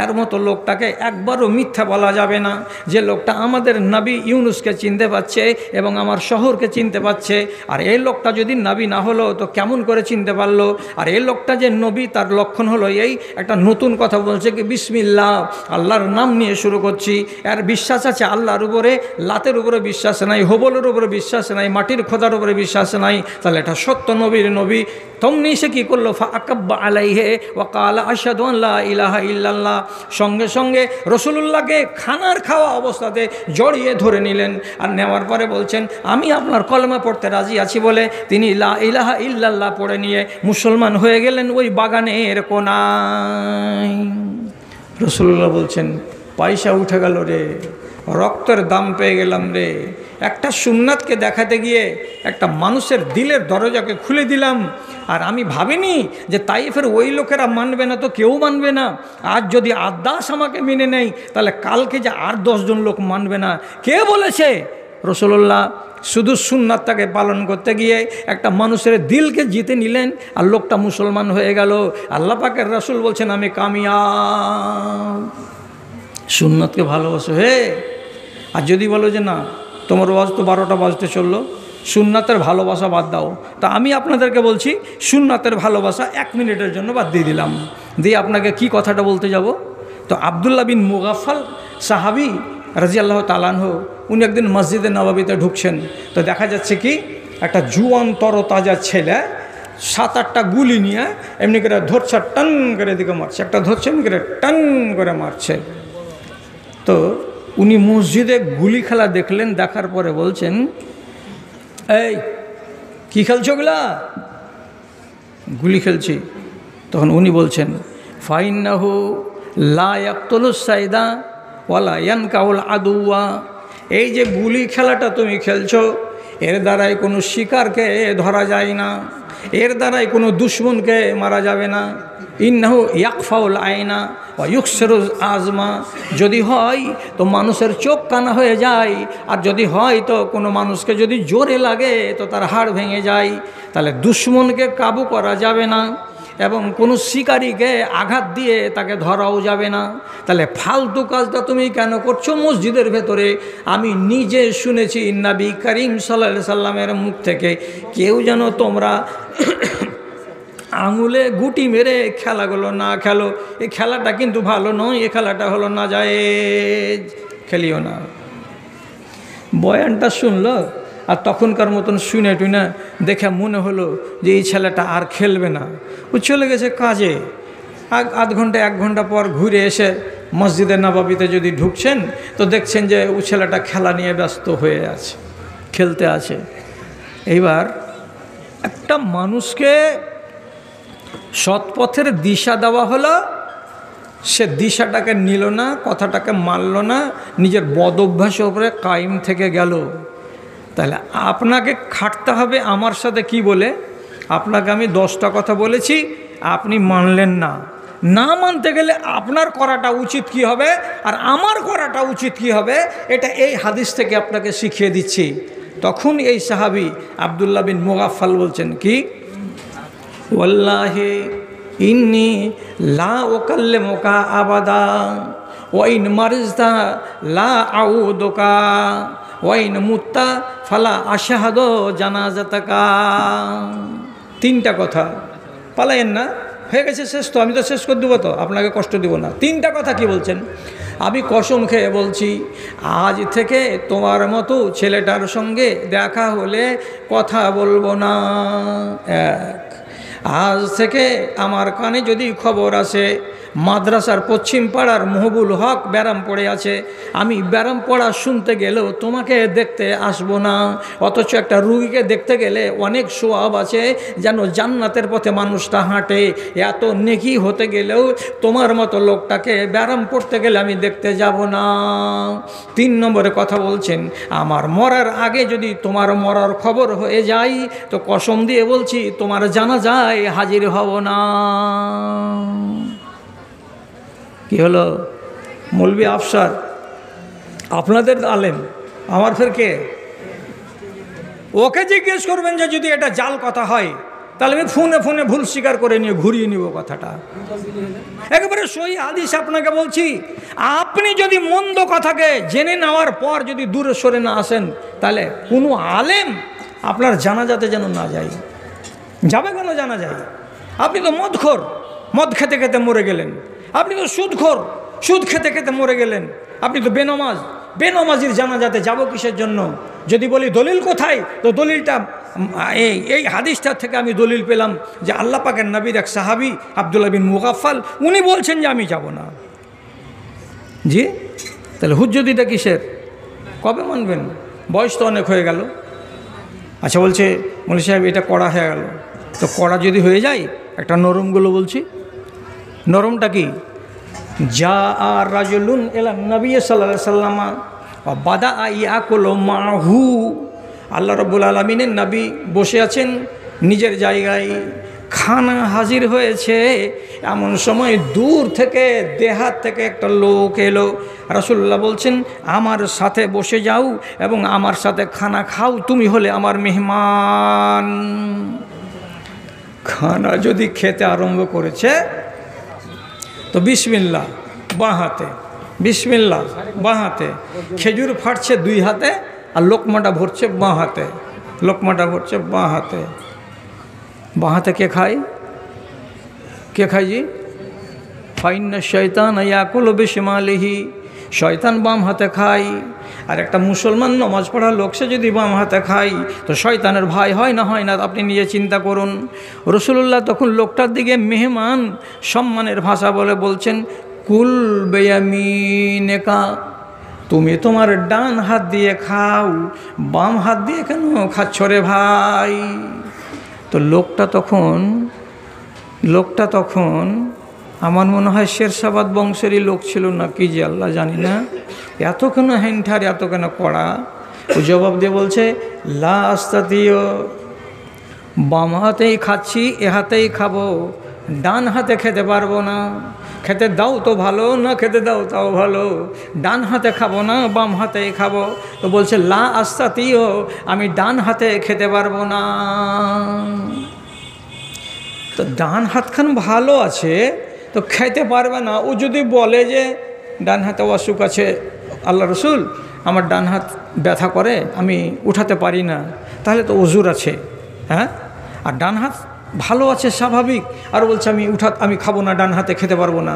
এর মতো লোকটাকে একবারও মিথ্যা বলা যাবে না। যে লোকটা আমাদের নবী ইউনুসকে চিনতে পারছে এবং আমার শহরকে চিনতে পারছে, আর এই লোকটা যদি নবী না হলো তো কেমন করে চিনতে পারলো? আর এই লোকটা যে নবী তার লক্ষণ হলো এই একটা নতুন কথা বলছে কি বিসমিল্লাহ, আল্লাহর নাম নিয়ে শুরু করছি। এর বিশ্বাস আছে আল্লাহর উপরে, লাতের উপরে বিশ্বাস নাই, হোবলের উপরে বিশ্বাস নাই, মাটির খোদার উপরে বিশ্বাস নাই, তাহলে এটা সত্য নবীর নবী। তমনি সে কী করলো ফাআকাব্বা আলাইহি ওয়া ক্বালা আশহাদু আন লা ইলাহা ইল্লাল্লাহ। সঙ্গে সঙ্গে রাসূলুল্লাহকে খানার খাওয়া অবস্থাতে জড়িয়ে ধরে নিলেন, আর নেওয়ার পরে বলছেন আমি আপনার কলেমা পড়তে রাজি আছি বলে তিনি লা ইলাহা ইল্লাল্লাহ পড়ে নিয়ে মুসলমান হয়ে গেলেন ওই বাগানের কোনায়। রাসূলুল্লাহ বলছেন পয়সা উঠে গেল রে, রক্তের দাম পেয়ে গেলাম রে। একটা সুন্নাতকে দেখাতে গিয়ে একটা মানুষের দিলের দরজাকে খুলে দিলাম, আর আমি ভাবিনি যে তাইফের ওই লোকেরা মানবে না তো কেউ মানবে না। আজ যদি আদ্দাস আমাকে মেনে নেয় তাহলে কালকে যে আর 10 জন লোক মানবে না। কে বলেছে? রাসূলুল্লাহ শুধু সুন্নাতটাকে পালন করতে গিয়ে একটা মানুষের দিলকে জিতে নিলেন, আর লোকটা মুসলমান হয়ে গেল। আল্লাহ পাকের রাসূল বলছেন আমি কামিয়াব। সুন্নাতকে ভালোবাসো হে। আর যদি বলো যে না তোমার ওয়াজ তো 12টা বাজতে চললো, সুন্নাতের ভালোবাসা বাদ দাও, তা আমি আপনাদেরকে বলছি সুন্নাতের ভালোবাসা 1 মিনিটের জন্য বাদ দিয়ে দিলাম। দিয়ে আপনাকে কি কথাটা বলতে যাব, তো আব্দুল্লাহ বিন মুগাফফাল সাহাবী রাদিয়াল্লাহু তাআলা আনহু উনি একদিন মসজিদে নববীতে ঢুকছেন, তো দেখা যাচ্ছে কি একটা জুয়ান তরতাজা ছেলে 7-8টা গুলি নিয়ে এমনি করে ধরছে, টান করে দিকে মারছে, একটা ধরছে এমনি করে টান করে মারছে। তো উনি মসজিদে গুলি খেলা দেখলেন, দেখার পরে বলছেন এই কি খেলছো ওগুলা? গুলি খেলছি। তখন উনি বলছেন, ফাইন্নাহু লা ইয়াকতুলুস সাইদা ওয়ালা ইয়ানকাউল আদুয়া। এই যে গুলি খেলাটা তুমি খেলছো, এর দ্বারাই কোনো শিকারকে ধরা যায় না, এর দ্বারাই কোনো দুশ্মনকে মারা যাবে না। ইন্নাহু ইয়াকফাউল আয়না ওয়া ইউকসিরুল আজমা। যদি হয় তো মানুষের চোখ কানা হয়ে যায়, আর যদি হয় তো কোনো মানুষকে যদি জোরে লাগে তো তার হাড় ভেঙে যায়। তাহলে দুশ্মনকে কাবু করা যাবে না এবং কোনো শিকারীকে আঘাত দিয়ে তাকে ধরাও যাবে না। তাহলে ফালতু কাজটা তুমি কেন করছো মসজিদের ভেতরে? আমি নিজে শুনেছি নবী করিম সাল্লাল্লাহু আলাইহি সাল্লামের মুখ থেকে, কেউ যেন তোমরা আঙুলে গুটি মেরে খেলাগুলো না খেলো। এই খেলাটা কিন্তু ভালো নয়, এই খেলাটা হলো না জায়েজ, খেলিও না। বয়ানটা শুনলো আর তখনকার মতন শুনে টুনে দেখে মনে হলো যে এই ছেলেটা আর খেলবে না, ও চলে গেছে কাজে। আধ ঘন্টা 1 ঘন্টা পর ঘুরে এসে মসজিদের নববীতে যদি ঢুকছেন তো দেখছেন যে ও ছেলেটা খেলা নিয়ে ব্যস্ত হয়ে আছে, খেলতে আছে। এইবার একটা মানুষকে সৎপথের দিশা দেওয়া হলো, সে দিশাটাকে নিল না, কথাটাকে মানল না, নিজের বদ অভ্যাসের উপরে কায়েম থেকে গেল। তাহলে আপনাকে খাটতে হবে আমার সাথে কি বলে? আপনাকে আমি 10টা কথা বলেছি, আপনি মানলেন না। না মানতে গেলে আপনার করাটা উচিত কি হবে আর আমার করাটা উচিত কি হবে, এটা এই হাদিস থেকে আপনাকে শিখিয়ে দিচ্ছি। তখন এই সাহাবী আব্দুল্লাহ বিন মুগাফফাল বলছেন কি, ওয়াল্লাহি ইন্নী লা উকাল্লিমুকা আবাদা ওয়া ইন মারিজতা লা আউদুকা ওয়া ইন মুত্তা ফালা আশহাদু জানাজাতাকা। 3টা কথা, পালায়েন না, হয়ে গেছে শেষ তো, আমি তো শেষ করে দেবো, তো আপনাকে কষ্ট দেব না। 3টা কথা কি বলছেন? আমি কসম খেয়ে বলছি, আজ থেকে তোমার মতো ছেলেটার সঙ্গে দেখা হলে কথা বলবো না। আজ থেকে আমার কানে যদি খবর আসে মাদ্রাসার পশ্চিম পাড়ার মহবুল হক ব্যারাম পড়ে আছে, আমি ব্যারাম পড়া শুনতে গেলেও তোমাকে দেখতে আসবো না। অথচ একটা রুগীকে দেখতে গেলে অনেক সওয়াব আছে, যেন জান্নাতের পথে মানুষটা হাঁটে। এত নেকি হতে গেলেও তোমার মতো লোকটাকে ব্যারাম পড়তে গেলে আমি দেখতে যাব না। 3 নম্বরে কথা বলছেন, আমার মরার আগে যদি তোমার মরার খবর হয়ে যায় তো কসম দিয়ে বলছি তোমার জানাজায় হাজির হব না। কি হলো? মৌলভী আফসার আপনাদের আলেম, আমার ফের কে? ওকে জিজ্ঞেস করবেন যে যদি এটা জাল কথা হয় তাহলে আমি ফোনে ফোনে ভুল স্বীকার করে নিয়ে ঘুরিয়ে নিব কথাটা। একেবারে সহি হাদিস আপনাকে বলছি। আপনি যদি মন্দ কথাকে জেনে নেওয়ার পর যদি দূরে সরে না আসেন তাহলে কোনো আলেম আপনার জানাজাতে যেন না যায়। যাবে কেন জানা যায়? আপনি তো মদখোর, মদ খেতে খেতে মরে গেলেন। আপনি তো সুদখোর, সুদ খেতে খেতে মরে গেলেন। আপনি তো বেনমাজ, বেনমাজির জানাজাতে যাব কিসের জন্য? যদি বলি দলিল কোথায়, তো দলিলটা এই হাদিসটা থেকে আমি দলিল পেলাম যে আল্লাহ পাকের নবীর এক সাহাবী আব্দুল্লাহ বিন মুগাফফাল, উনি বলছেন যে আমি যাব না। জি, তাহলে হুজ্জতিটা কিসের? কবে মানবেন? বয়স তো অনেক হয়ে গেল। আচ্ছা, বলছে মৌলভী সাহেব এটা কড়া হয়ে গেল। তো কড়া যদি হয়ে যায়, একটা নরমগুলো বলছি। নরমটা কি? যা আর রাজুলুন এলান নবী সাল্লাল্লাহু আলাইহি ওয়াসাল্লাম ওয়া বাদা ইয়াকুলু মাহু। আল্লাহ রাব্বুল আলামিনের নবী বসে আছেন নিজের জায়গায়, খানা হাজির হয়েছে। এমন সময় দূর থেকে দেহাত থেকে একটা লোক এলো। রাসূলুল্লাহ বলছেন, আমার সাথে বসে যাও এবং আমার সাথে খানা খাও, তুমি হলে আমার মেহমান। খানা যদি খেতে আরম্ভ করেছে তো বিসমিল্লাহ বাঁ হাতে, বিসমিল্লাহ বাঁ হাতে, খেজুর ফাটছে 2 হাতে আর লোকমাটা ভরছে বাঁ হাতে, লোকমাটা ভরছে বাঁ হাতে। বাঁ হাতে কে খায়? কে খায় জি? ফাইন্না শয়তান ইয়াকুলু বিশিমালিহি। শয়তান বাম হাতে খায়। আর একটা মুসলমান নামাজ পড়া লোক সে যদি বাম হাতে খায় তো শয়তানের ভয় হয় না? হয় না? আপনি নিজে চিন্তা করুন। রাসূলুল্লাহ তখন লোকটার দিকে মেহমান সম্মানের ভাষা বলে বলছেন, কুল বেয়ামিনেকা, তুমি তোমার ডান হাত দিয়ে খাও, বাম হাত দিয়ে কেন খাচ্ছ রে ভাই? তো লোকটা তখন আমার মনে হয় শেরশাবাদ বংশেরই লোক ছিল না কি, যে আল্লাহ জানি না, এত কেন হেনঠার, এত কেন কড়া। ও জবাব দিয়ে বলছে, লা আস্তাতিও, বাম হাতেই খাচ্ছি, এ হাতেই খাবো, ডান হাতে খেতে পারবো না। খেতে দাও তো ভালো, না খেতে দাও তাও ভালো, ডান হাতে খাবো না, বাম হাতেই খাবো। তো বলছে লা আস্তাতিও, আমি ডান হাতে খেতে পারবো না। তো ডান হাতখান ভালো আছে তো খেতে পারবে না। ও যদি বলে যে ডান হাতে অসুখ আছে, আল্লাহ রসুল আমার ডান হাত ব্যথা করে, আমি উঠাতে পারি না, তাহলে তো ওজুর আছে, হ্যাঁ। আর ডান হাত ভালো আছে স্বাভাবিক, আর বলছে আমি খাবো না, ডান হাতে খেতে পারবো না।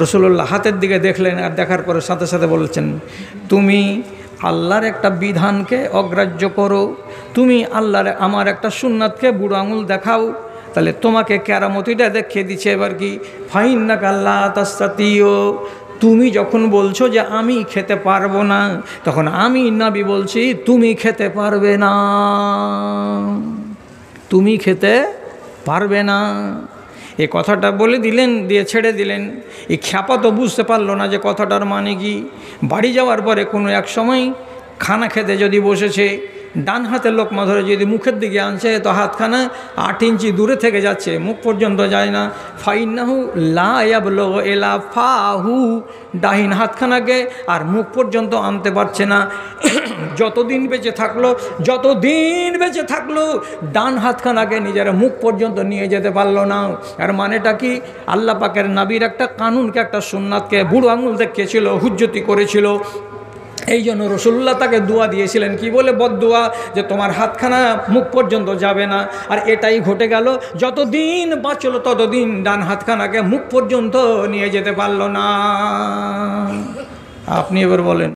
রসুল্লাহ হাতের দিকে দেখলেন, আর দেখার পরে সাথে সাথে বলেছেন, তুমি আল্লাহর একটা বিধানকে অগ্রাহ্য করো, তুমি আল্লাহর আমার একটা সুন্নাতকে বুড়ো আঙুল দেখাও, তাহলে তোমাকে কেরামতিটা দেখিয়ে দিচ্ছে। এবার কি, ফাইন্নাক আল্লাহ তাস্তাতিও, তুমি যখন বলছো যে আমি খেতে পারবো না, তখন আমি নবী বলছি তুমি খেতে পারবে না, তুমি খেতে পারবে না। এই কথাটা বলে দিলেন, দিয়ে ছেড়ে দিলেন। এই খ্যাপা তো বুঝতে পারলো না যে কথাটার মানে কি। বাড়ি যাওয়ার পরে কোনো এক সময় খানা খেতে যদি বসেছে, ডান হাতের লোকমা ধরে যদি মুখের দিকে আনছে, তো হাতখানা 8 ইঞ্চি দূরে থেকে যাচ্ছে, মুখ পর্যন্ত যায় না। ফাইন্নাহু লা ইয়াবলুগু ইলা ফাহু, ডাহিন হাতখানাকে আর মুখ পর্যন্ত আনতে পারছে না। যতদিন বেঁচে থাকলো ডান হাতখানাকে নিজের মুখ পর্যন্ত নিয়ে যেতে পারলো না। আর মানেটা কি, আল্লাহ পাকের নবীর একটা কানুনকে, একটা সুন্নাতকে বুড়ো আঙুল দেখিয়েছিল, হুজ্জতি করেছিল। এই জন্য রসুল্লাহ তাকে দোয়া দিয়েছিলেন, কি বলে, বদদোয়া, যে তোমার হাতখানা মুখ পর্যন্ত যাবে না। আর এটাই ঘটে গেল, যতদিন বাঁচলো ততদিন ডান হাতখানাকে মুখ পর্যন্ত নিয়ে যেতে পারল না। আপনি এবার বলেন।